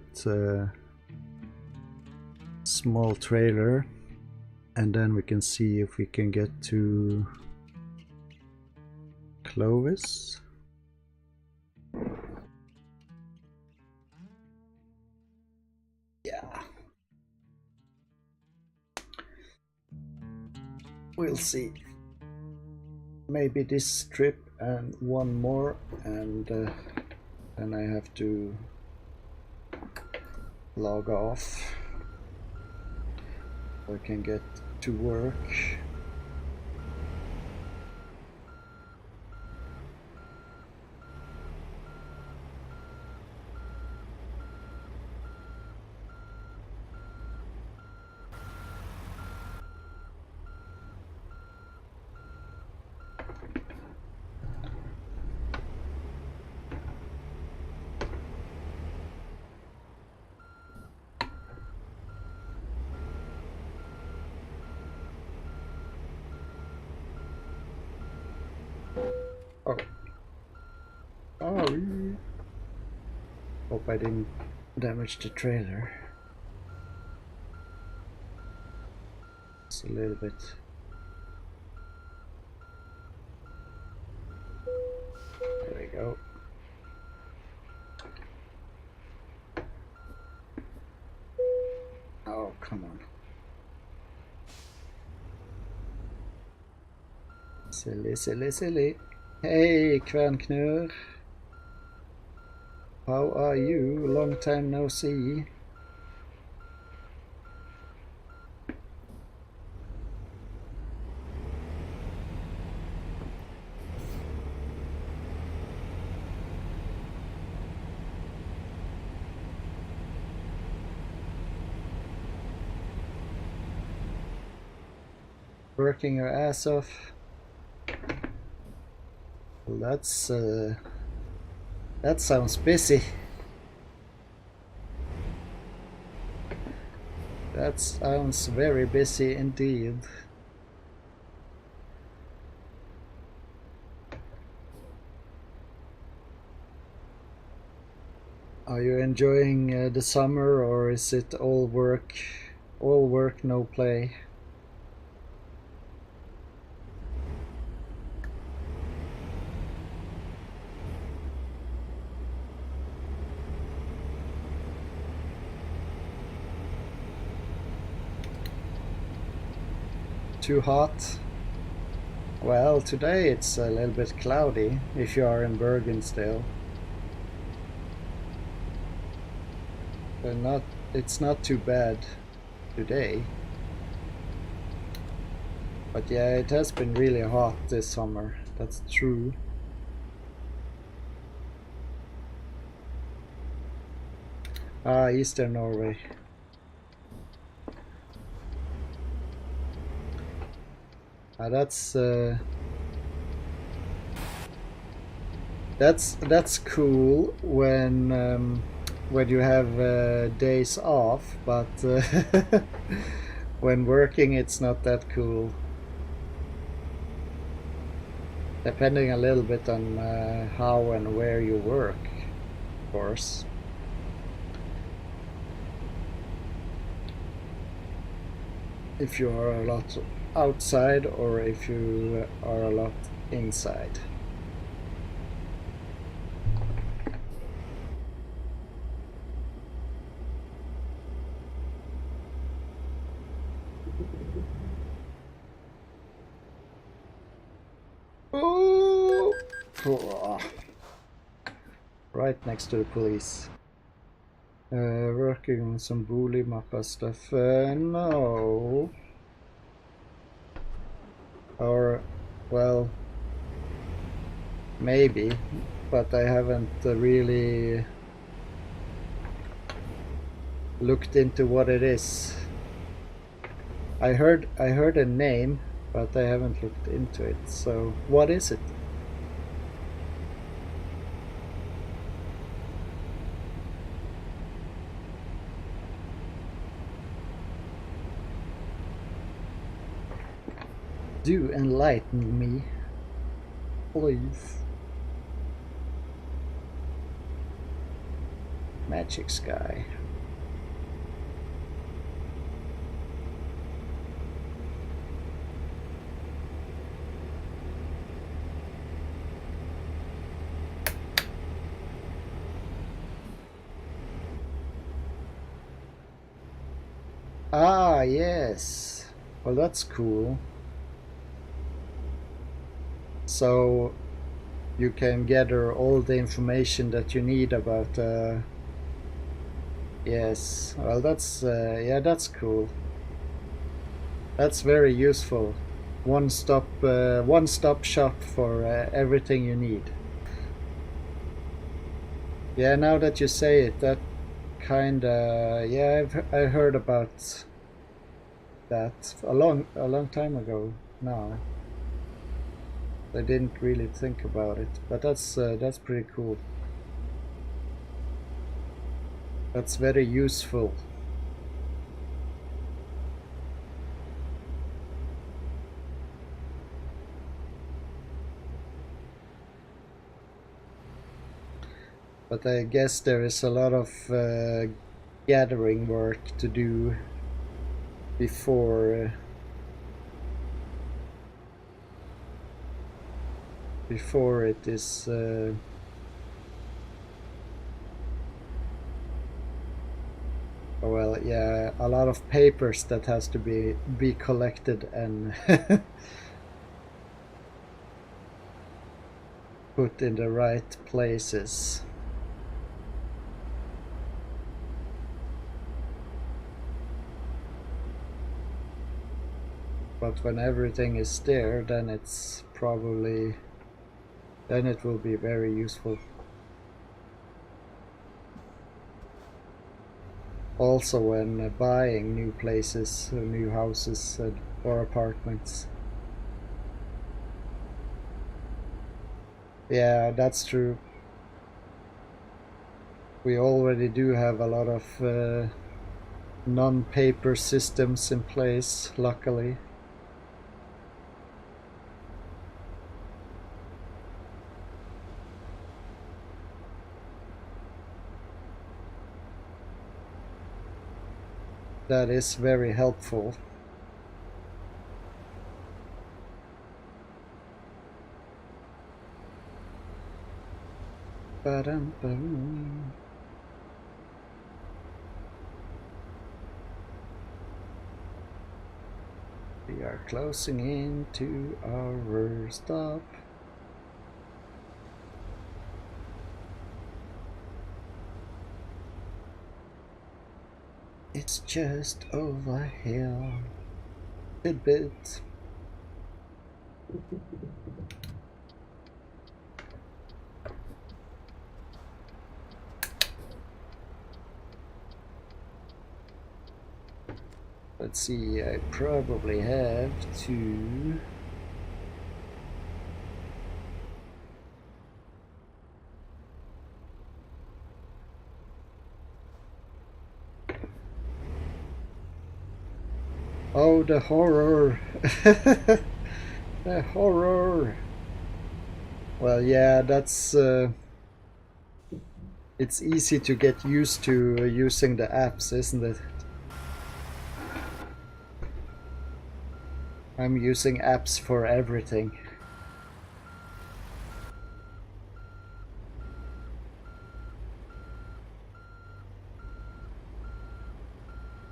small trailer, and then we can see if we can get to Clovis. Yeah. We'll see. Maybe this trip and one more, and then I have to log off so I can get to work. Oh. Sorry. Hope I didn't damage the trailer. It's a little bit. There we go. Oh, come on. Silly, silly, silly. Hey, Kvernknur. How are you? Long time no see. Working your ass off. Well, that sounds busy. That sounds very busy indeed. Are you enjoying the summer, or is it all work, no play? Too hot? Well, today it's a little bit cloudy if you are in Bergen still. But it's not too bad today. But yeah, it has been really hot this summer, that's true. Ah, Eastern Norway. That's cool when you have days off, but when working it's not that cool. Depending a little bit on how and where you work, of course. If you are a lot outside or if you are a lot inside. Oh. Right next to the police. Working on some bully mappa stuff. No. Or, well, maybe, but I haven't really looked into what it is. I heard a name, but I haven't looked into it. So what is it? Do enlighten me, please. Magic Sky. Ah, yes. Well, that's cool. So you can gather all the information that you need about yes, well that's yeah, that's cool. That's very useful. One stop shop for everything you need. Yeah, now that you say it, that kinda, yeah, I heard about that a long time ago now. I didn't really think about it, but that's pretty cool. That's very useful. But I guess there is a lot of gathering work to do before before it is well, yeah, a lot of papers that has to be collected and put in the right places. But when everything is there, then it's probably, then it will be very useful. Also when buying new places, new houses or apartments. Yeah, that's true. We already do have a lot of non-paper systems in place, luckily. That is very helpful. Ba-dum-bum. We are closing in to our stop. It's just over here. Tidbit. Let's see, I probably have to... Oh, the horror! The horror! Well, yeah, that's... it's easy to get used to using the apps, isn't it? I'm using apps for everything.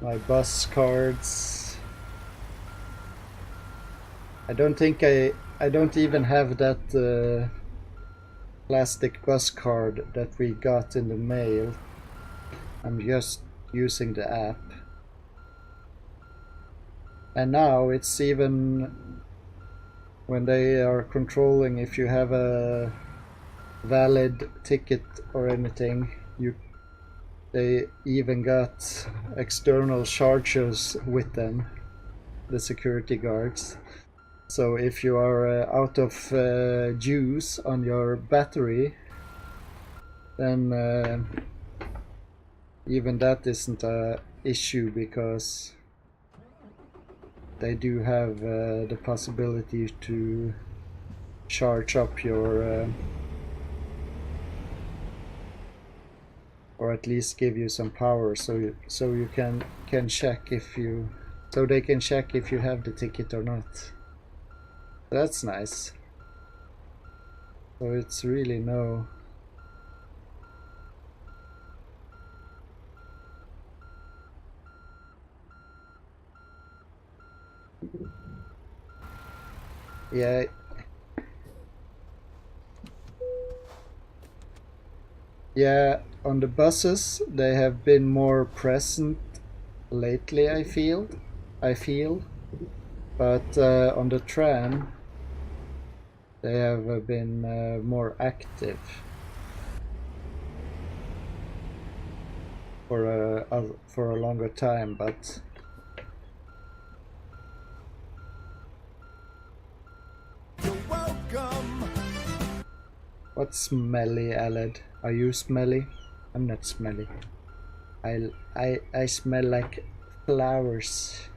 My bus cards. I don't think I don't even have that plastic bus card that we got in the mail. I'm just using the app. And now it's even when they are controlling if you have a valid ticket or anything, they even got external chargers with them. the security guards. So if you are out of juice on your battery, then even that isn't a issue, because they do have the possibility to charge up your or at least give you some power, so you can check if you, so they can check if you have the ticket or not. That's nice. So it's really no. Yeah. Yeah, on the buses they have been more present lately, I feel. But on the tram they have been more active for a longer time, but you're welcome. What's smelly, Aled? Are you smelly? I'm not smelly. I smell like flowers.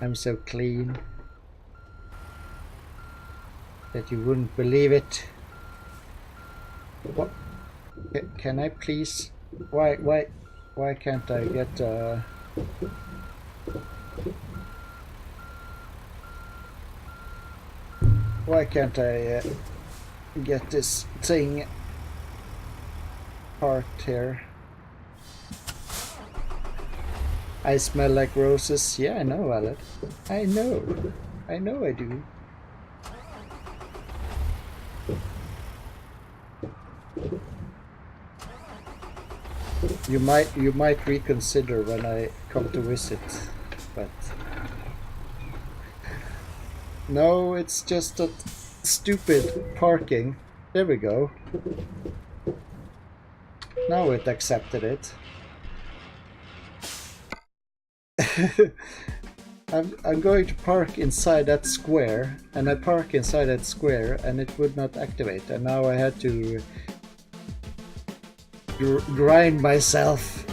I'm so clean that you wouldn't believe it. What? Can I please? Why can't I get why can't I get this thing parked here? I smell like roses. Yeah, I know, Alec. I know I do. You might reconsider when I come to visit, but no, it's just that stupid parking. There we go. Now it accepted it. I'm going to park inside that square, and I park inside that square and it would not activate, and now I had to grind myself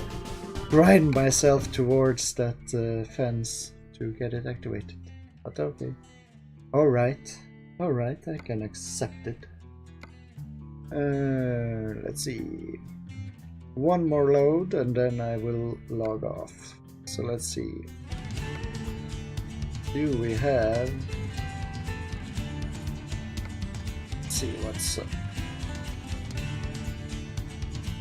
towards that fence to get it activated. But okay. Alright, I can accept it. Let's see. One more load and then I will log off. So let's see. Do we have... Let's see what's up.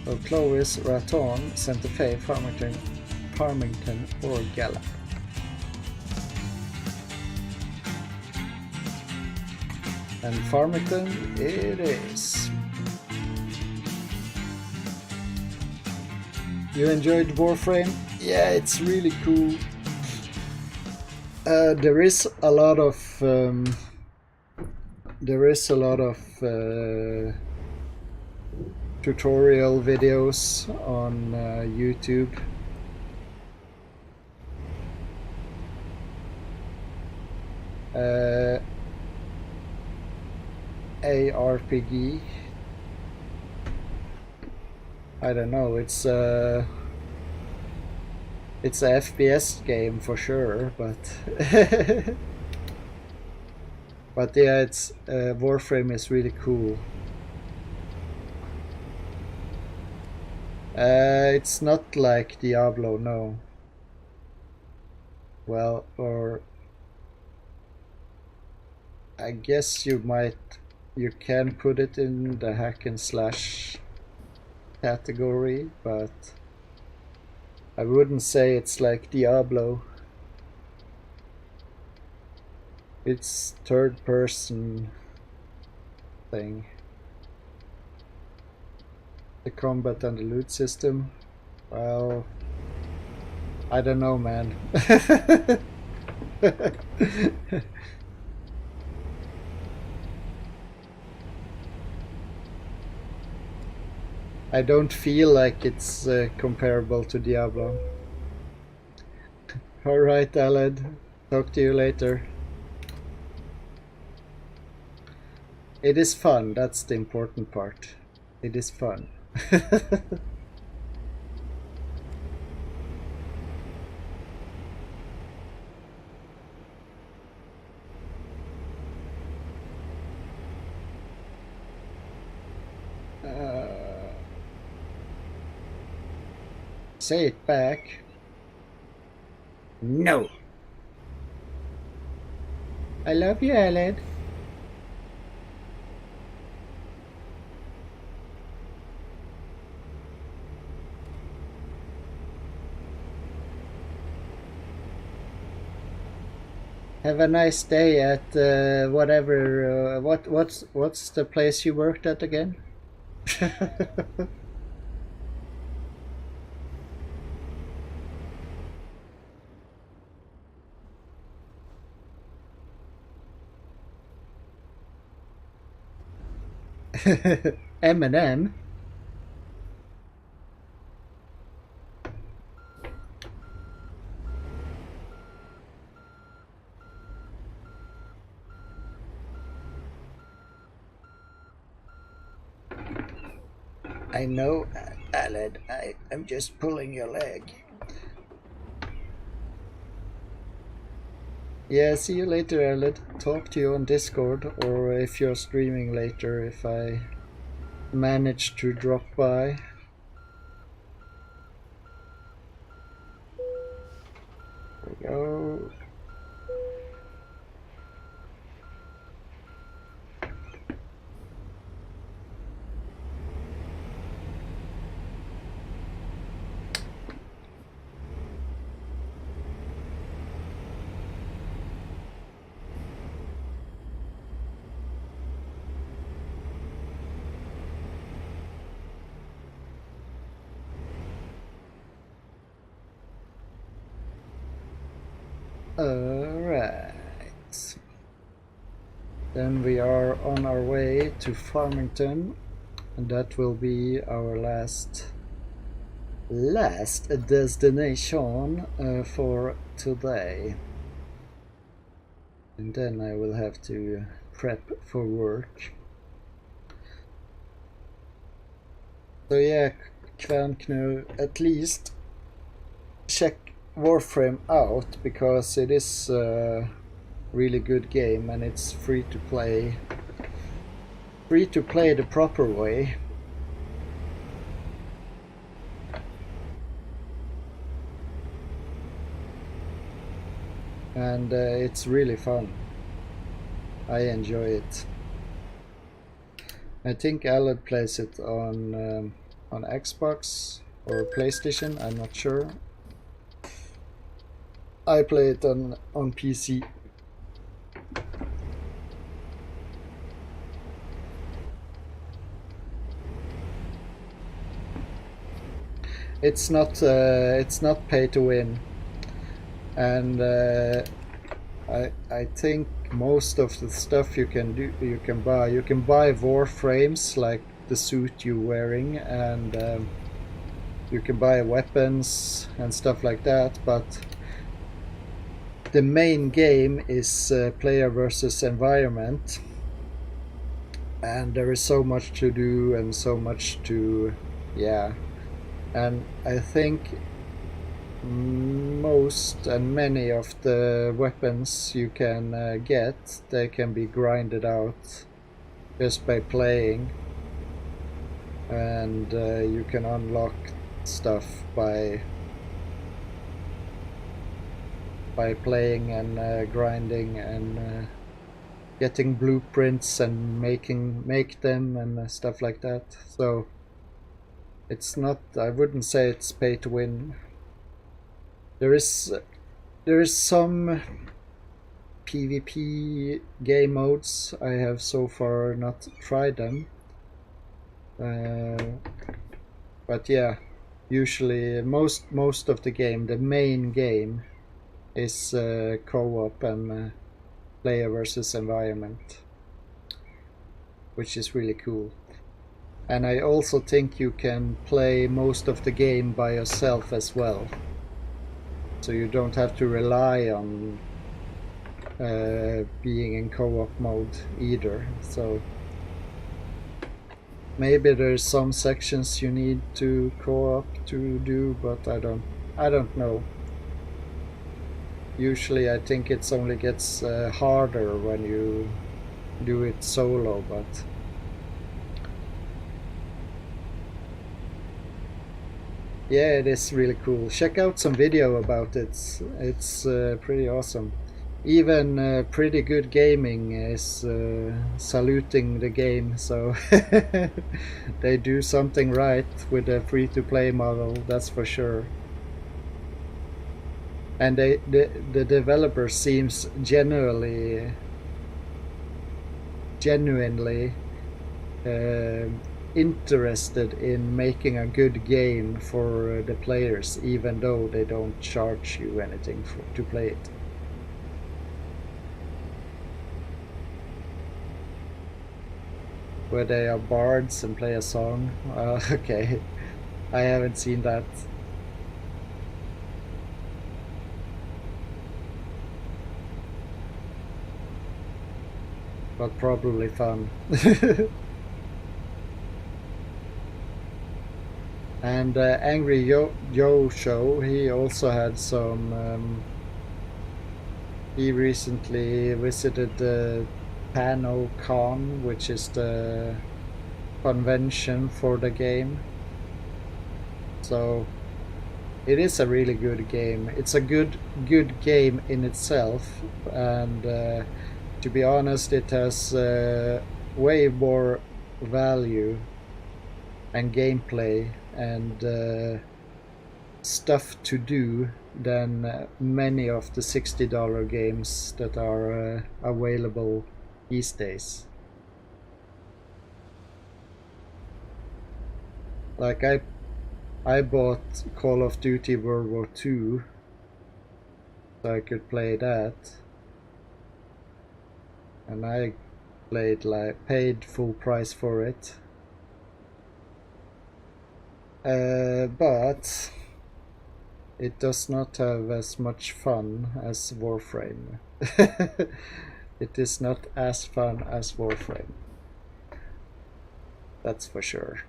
So Clovis, Raton, Santa Fe, Farmington or Gallup. And Farmington it is. You enjoyed Warframe? Yeah, it's really cool. There is a lot of tutorial videos on YouTube. ARPG. I don't know. It's a FPS game for sure, but but yeah, it's Warframe is really cool. It's not like Diablo, no. Well, or I guess you can put it in the hack and slash category, but I wouldn't say it's like Diablo. It's third person thing. The combat and the loot system, well, I don't know, man. I don't feel like it's comparable to Diablo. Alright, Aled. Talk to you later. It is fun, that's the important part. It is fun. Say it back. No. I love you, Aled. Have a nice day at whatever. What's the place you worked at again? M&M. I know, Aled. I'm just pulling your leg. Yeah, see you later, Aled. Talk to you on Discord, or if you're streaming later, if I manage to drop by. There we go. Alright. Then we are on our way to Farmington, and that will be our last destination for today. And then I will have to prep for work. So yeah, Kvernknu, at least check Warframe out, because it is a really good game and it's free to play the proper way. And it's really fun. I enjoy it. I think Aled plays it on Xbox or PlayStation, I'm not sure. I play it on PC. It's not pay to win, and I think most of the stuff you can buy Warframes, like the suit you're wearing, and you can buy weapons and stuff like that, but the main game is player versus environment, and there is so much to do and so much to, yeah. And I think most and many of the weapons you can get, they can be grinded out just by playing, and you can unlock stuff by playing and grinding and getting blueprints and make them and stuff like that. So it's not, I wouldn't say it's pay to win. There is some PvP game modes. I have so far not tried them, but yeah, usually most of the game, the main game, is co-op and player versus environment, which is really cool. And I also think you can play most of the game by yourself as well. So you don't have to rely on being in co-op mode either. So maybe there's some sections you need to co-op to do, but I don't know. Usually I think it only gets harder when you do it solo, but yeah, it is really cool. Check out some video about it. It's pretty awesome. Even Pretty Good Gaming is saluting the game, so they do something right with the free-to-play model, that's for sure. And the developer seems genuinely interested in making a good game for the players, even though they don't charge you anything to play it. Where they are bards and play a song. Okay, I haven't seen that. But probably fun. And Angry Joe Show, he also had some. He recently visited the PanoCon, which is the convention for the game. So it is a really good game. It's a good game in itself, and to be honest, it has way more value and gameplay and stuff to do than many of the $60 games that are available these days. Like I bought Call of Duty World War II so I could play that, and I paid full price for it. But it does not have as much fun as Warframe. It is not as fun as Warframe. That's for sure.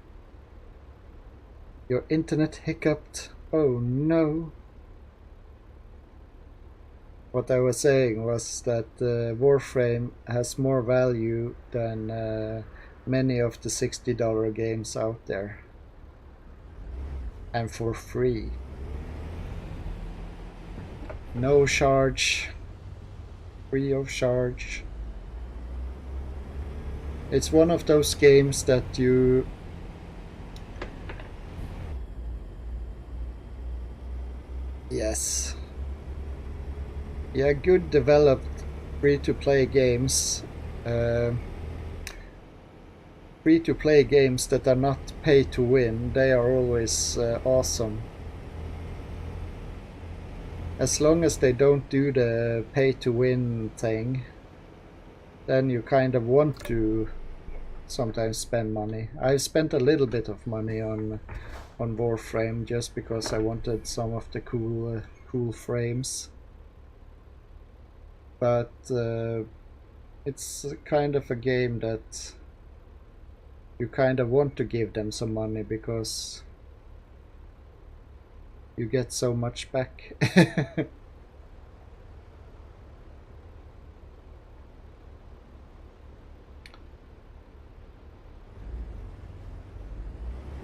Your internet hiccuped. Oh no. What I was saying was that Warframe has more value than many of the $60 games out there. And for free. No charge. Free of charge. It's one of those games that you... Yes. Yeah, good developed free-to-play games. Free-to-play games that are not pay-to-win, they are always awesome. As long as they don't do the pay-to-win thing, then you kind of want to sometimes spend money. I've spent a little bit of money on Warframe just because I wanted some of the cool frames. But it's kind of a game that you kind of want to give them some money because you get so much back.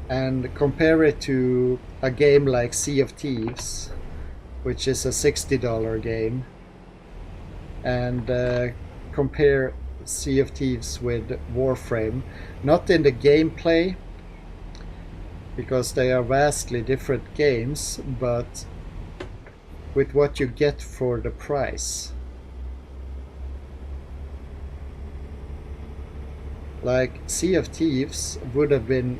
And compare it to a game like Sea of Thieves, which is a $60 game, and compare Sea of Thieves with Warframe, not in the gameplay, because they are vastly different games, but with what you get for the price. Like Sea of Thieves would have been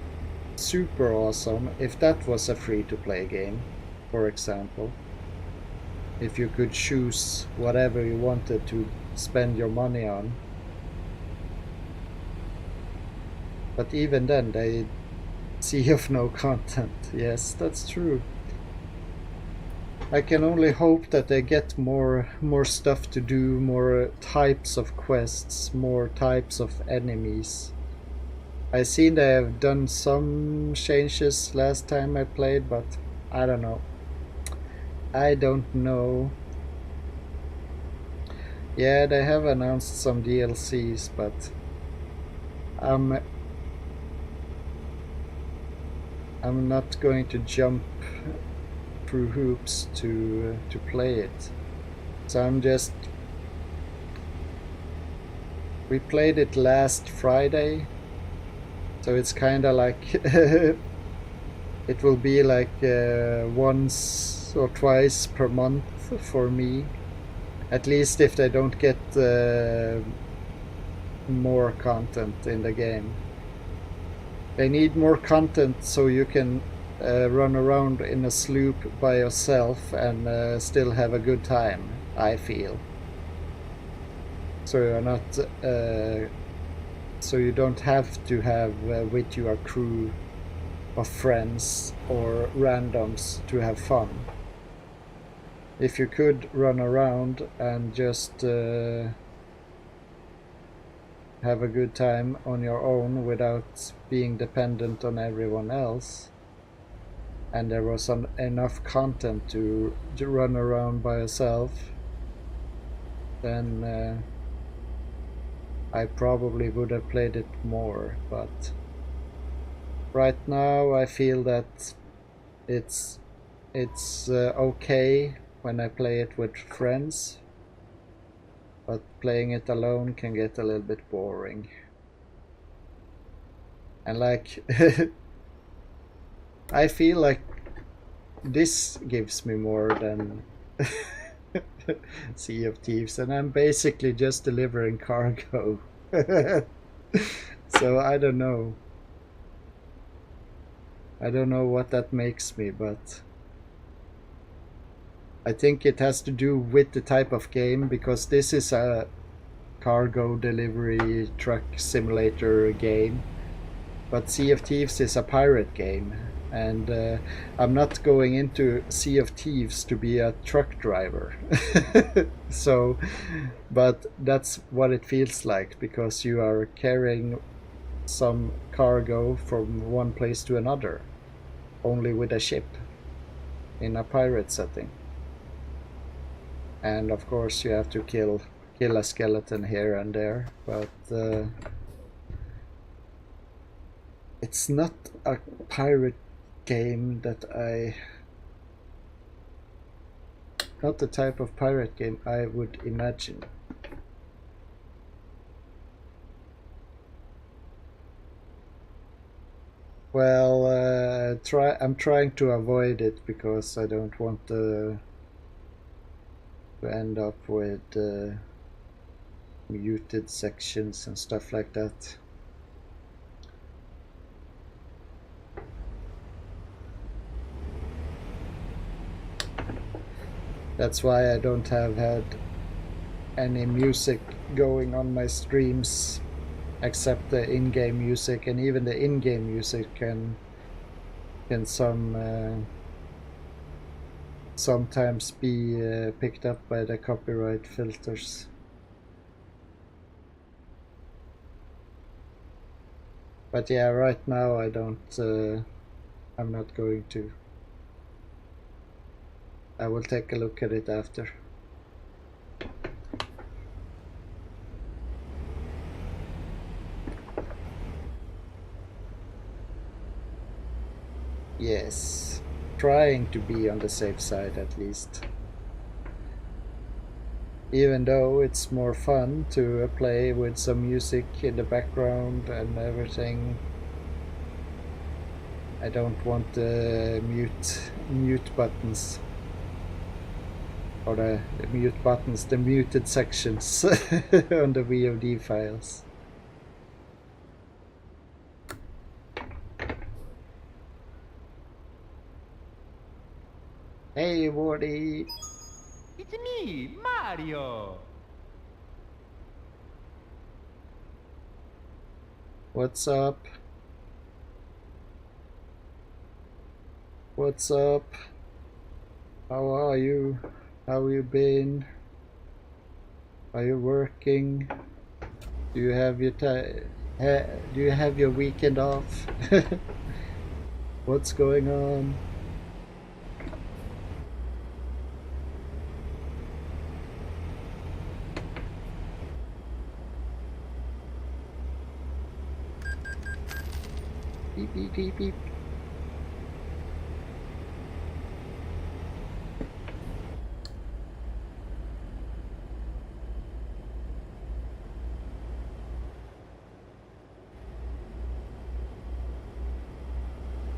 super awesome if that was a free-to-play game, for example. If you could choose whatever you wanted to spend your money on. But even then, they see of no content. Yes, that's true. I can only hope that they get more stuff to do, more types of quests, more types of enemies. I seen they have done some changes last time I played, but I don't know. I don't know. Yeah, they have announced some DLCs, but I'm not going to jump through hoops to play it. So we played it last Friday, so it's kind of like it will be like once or twice per month for me, at least if they don't get more content in the game. They need more content so you can run around in a sloop by yourself and still have a good time, I feel. So you're not so you don't have to have with you a crew of friends or randoms to have fun. If you could run around and just have a good time on your own without being dependent on everyone else, and there was enough content to run around by yourself, then I probably would have played it more. But right now I feel that it's okay when I play it with friends, but playing it alone can get a little bit boring. And like I feel like this gives me more than Sea of Thieves, and I'm basically just delivering cargo. So I don't know. I don't know what that makes me, but I think it has to do with the type of game, because this is a cargo delivery truck simulator game, but Sea of Thieves is a pirate game, and I'm not going into Sea of Thieves to be a truck driver. So, but that's what it feels like, because you are carrying some cargo from one place to another, only with a ship in a pirate setting. And of course you have to kill a skeleton here and there, but it's not a pirate game that not the type of pirate game I would imagine. Well, I'm trying to avoid it because I don't want to end up with muted sections and stuff like that. That's why I don't have had any music going on my streams except the in-game music, and even the in-game music can sometimes be picked up by the copyright filters. But yeah, right now I don't I'm not going to. I will take a look at it after. Yes, trying to be on the safe side at least. Even though it's more fun to play with some music in the background and everything, I don't want the mute buttons, or the mute buttons, the muted sections on the VOD files. Hey, Woody! It's me, Mario! What's up? What's up? How are you? How you been? Are you working? Do you have your do you have your weekend off? What's going on? Beep beep beep beep.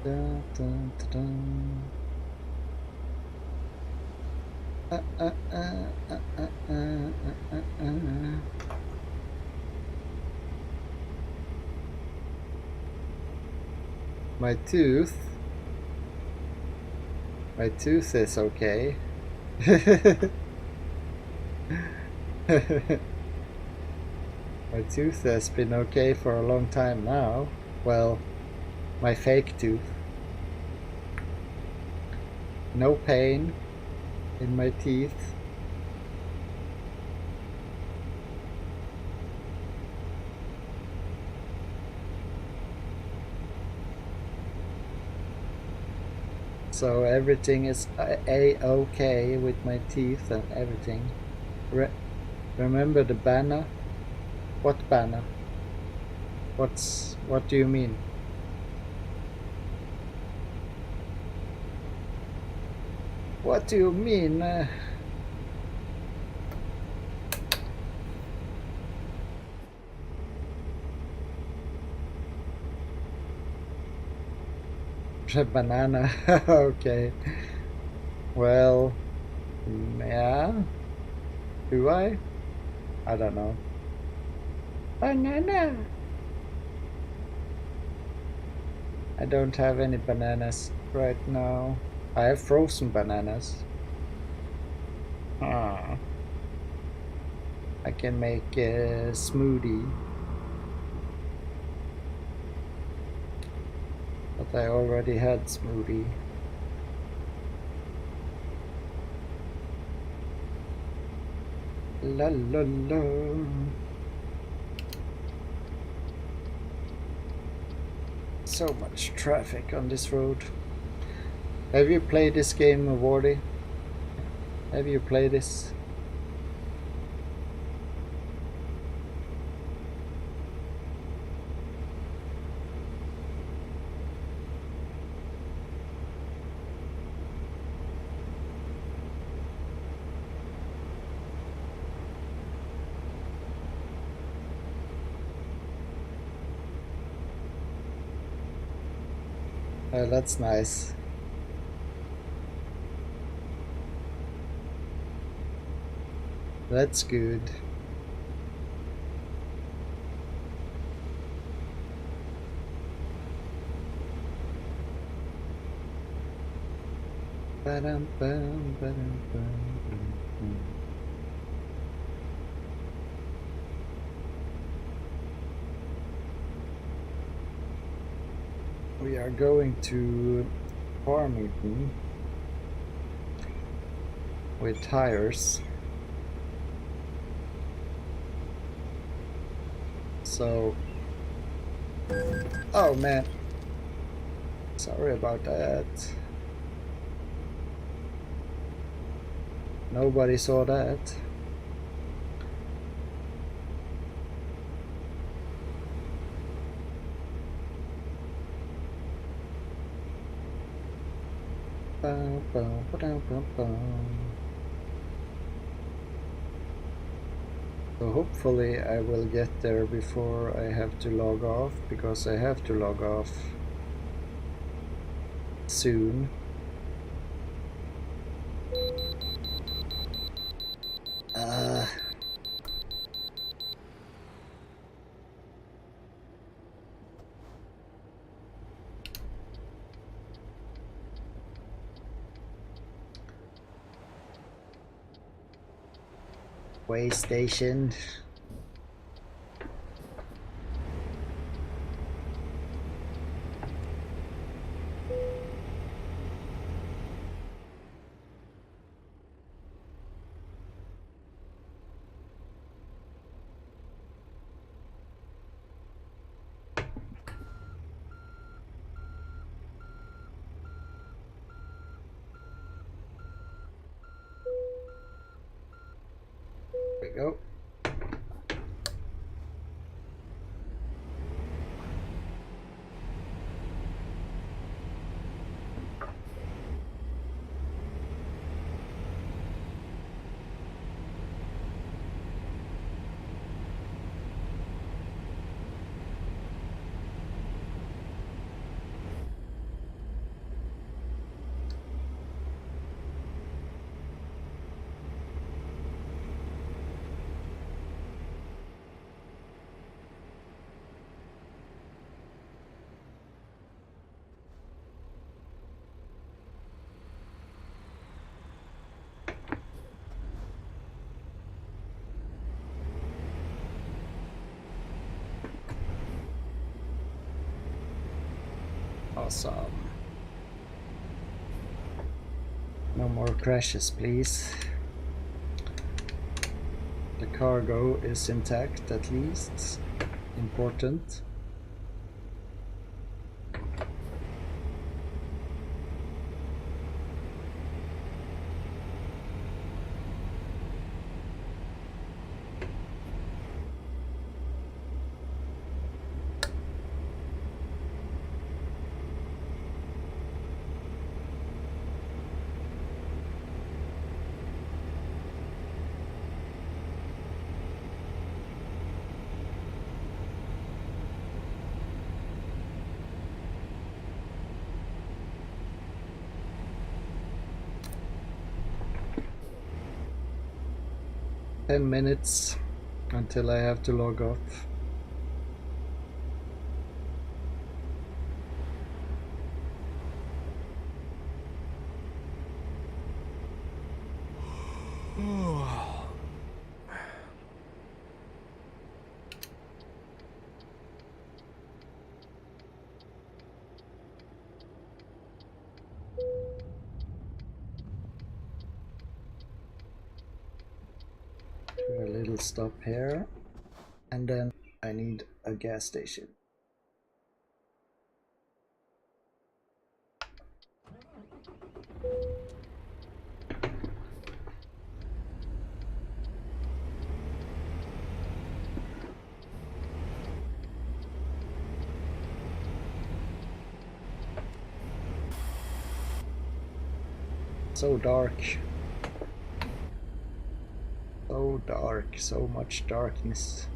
Dun, dun, dun, dun. My tooth is okay. My tooth has been okay for a long time now. Well, my fake tooth. No pain in my teeth. So everything is a-okay with my teeth and everything. Remember the banner? What banner? What do you mean? What do you mean? Banana. Okay. Well, yeah. Do I? I don't know. Banana. I don't have any bananas right now. I have frozen bananas. Ah. I can make a smoothie. But I already had smoothie. La la la. So much traffic on this road. Have you played this game, VOD? Have you played this? That's nice. That's good. Ba-dum, bum, ba-dum, bum, bum, bum. We are going to Farmington with tires. So, oh man, sorry about that. Nobody saw that. Bum, bum, ba-dum, bum, bum. So hopefully I will get there before I have to log off, because I have to log off soon. Way station. Awesome. No more crashes, please. The cargo is intact, at least. Important. $10 until I have to log off. Do a little stop here, and then I need a gas station. So dark. So dark, so much darkness.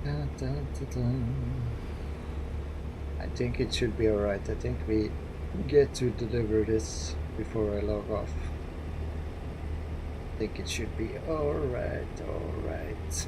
Dun, dun, dun, dun. I think it should be alright. I think we get to deliver this before I log off. I think it should be alright, alright.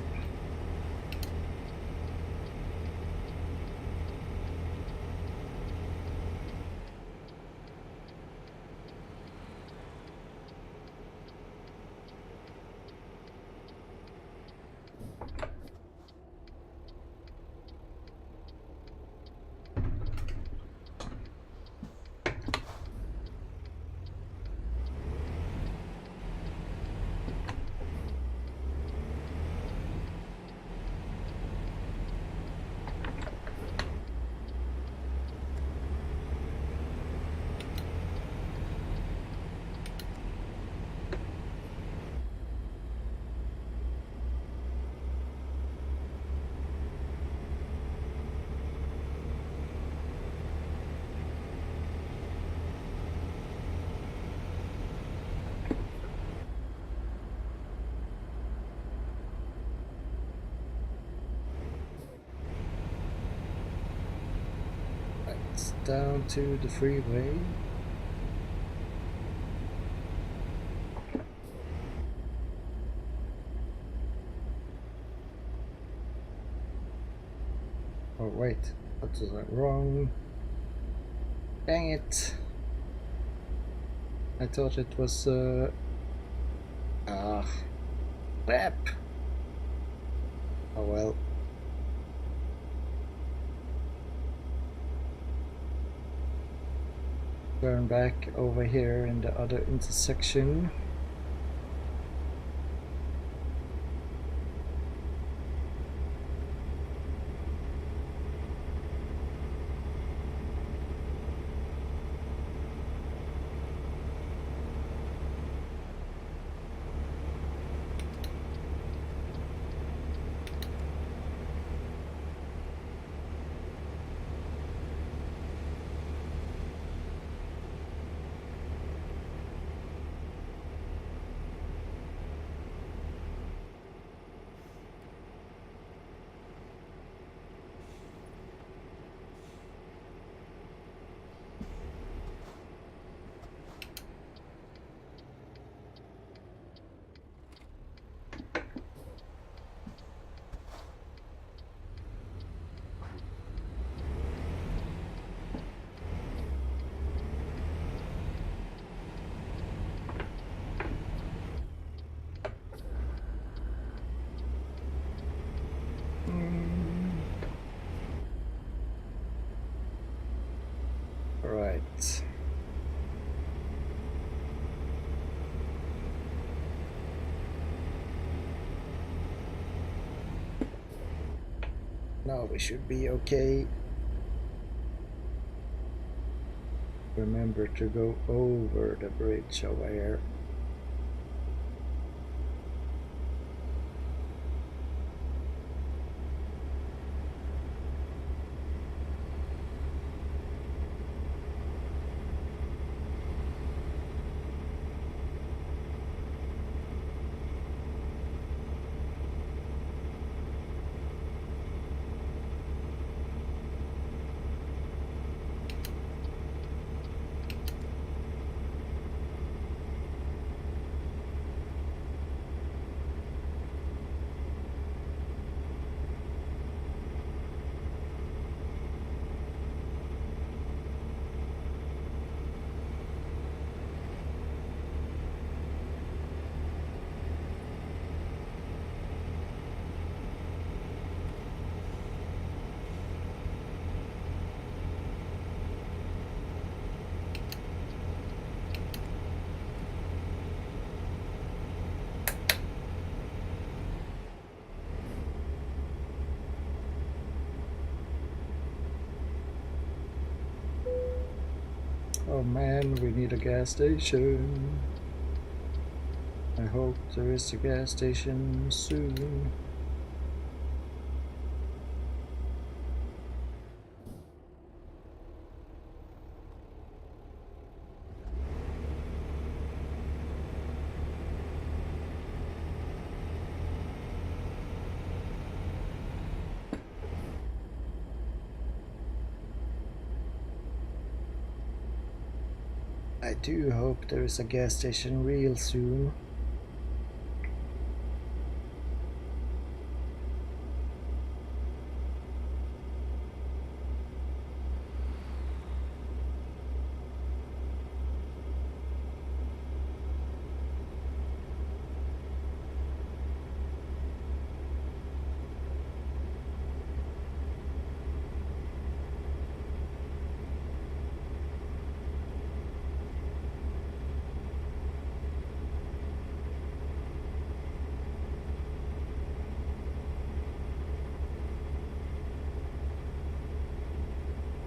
It's down to the freeway. Oh wait, that was wrong. Dang it. I thought it was crap. Oh well. Turn back over here in the other intersection. Right. Now we should be okay. Remember to go over the bridge over here. Oh man, we need a gas station. I hope there is a gas station soon. I do hope there is a gas station real soon.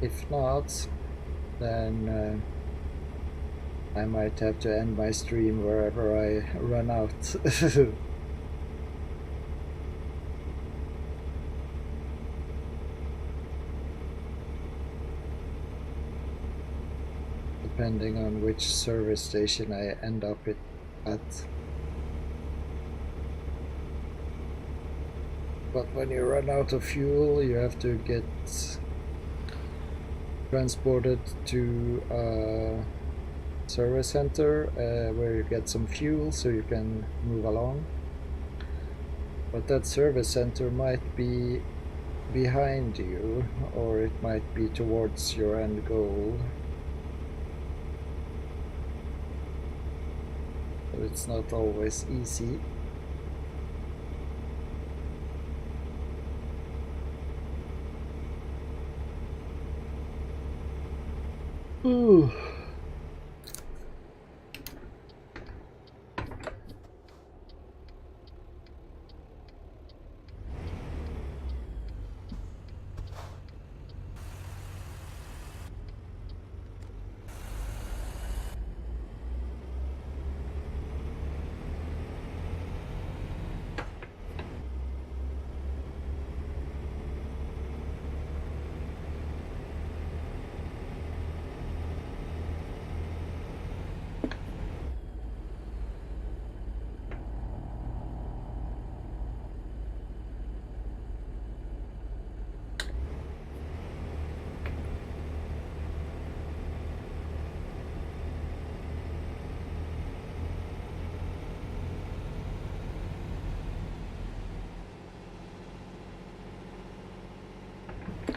If not, then I might have to end my stream wherever I run out. Depending on which service station I end up at. But when you run out of fuel, you have to get transported to a service center where you get some fuel so you can move along. But that service center might be behind you, or it might be towards your end goal. So it's not always easy. Ooh.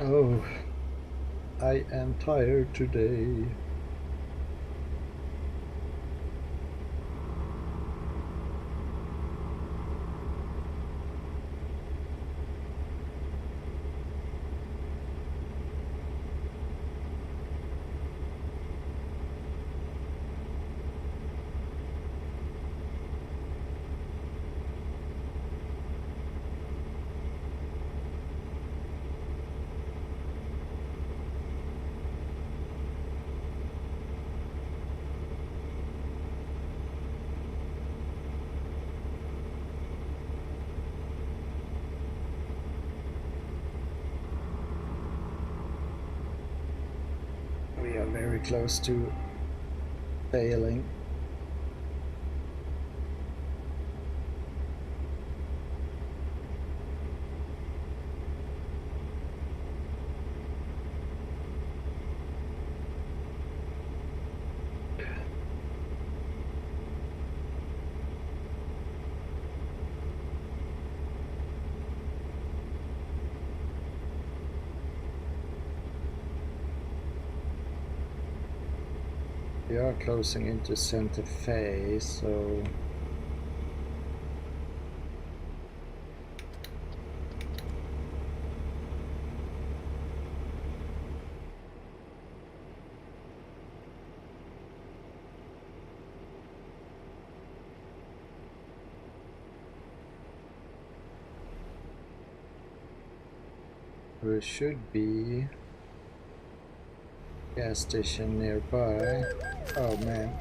Oh, I am tired today. very close to failing. We are closing into Santa Fe, so there should be a gas station nearby. Oh man.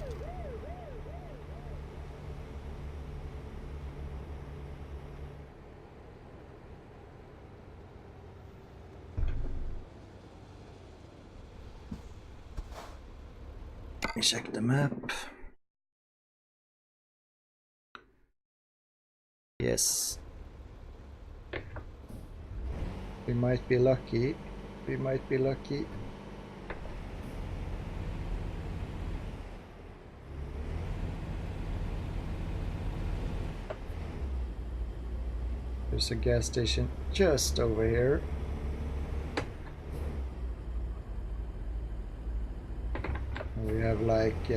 Let me check the map. Yes. We might be lucky. We might be lucky. There's a gas station just over here. We have like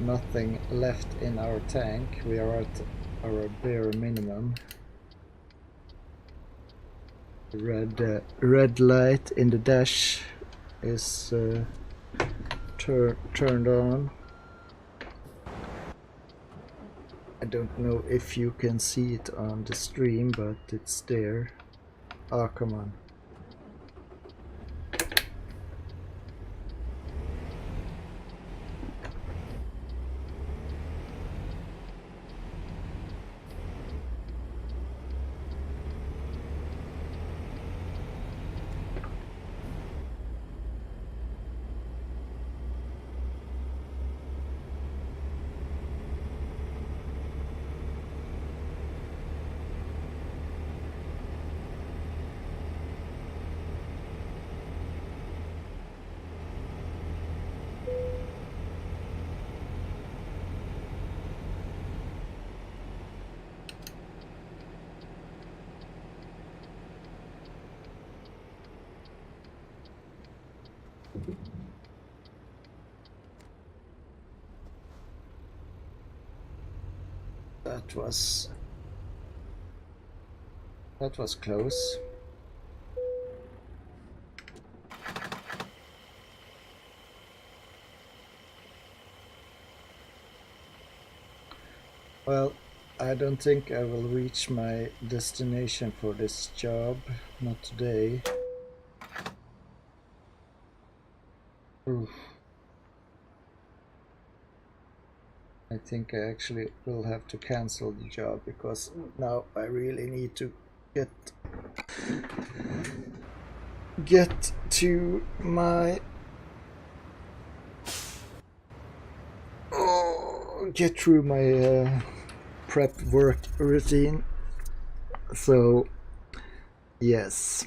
nothing left in our tank. We are at our bare minimum. The red light in the dash is turned on. I don't know if you can see it on the stream, but it's there. Oh, come on. That was close. Well, I don't think I will reach my destination for this job. Not today. Oof. I think I actually will have to cancel the job because now I really need to get to my get through my prep work routine. So yes,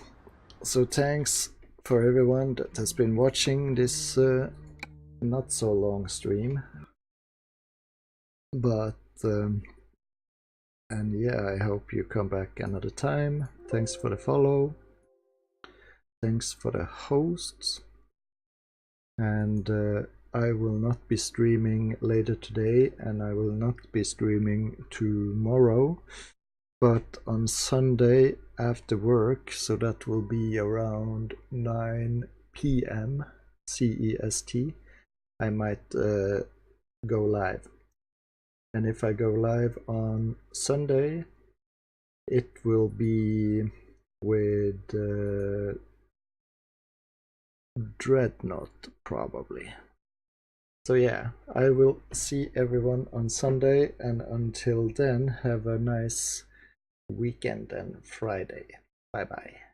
so thanks for everyone that has been watching this not so long stream, but and yeah, I hope you come back another time. Thanks for the follow, thanks for the hosts, and I will not be streaming later today, and I will not be streaming tomorrow, but on Sunday after work, so that will be around 9 p.m. CEST, I might go live. And if I go live on Sunday, it will be with Dreadnought probably. So yeah, I will see everyone on Sunday, and until then, have a nice weekend and Friday. Bye bye.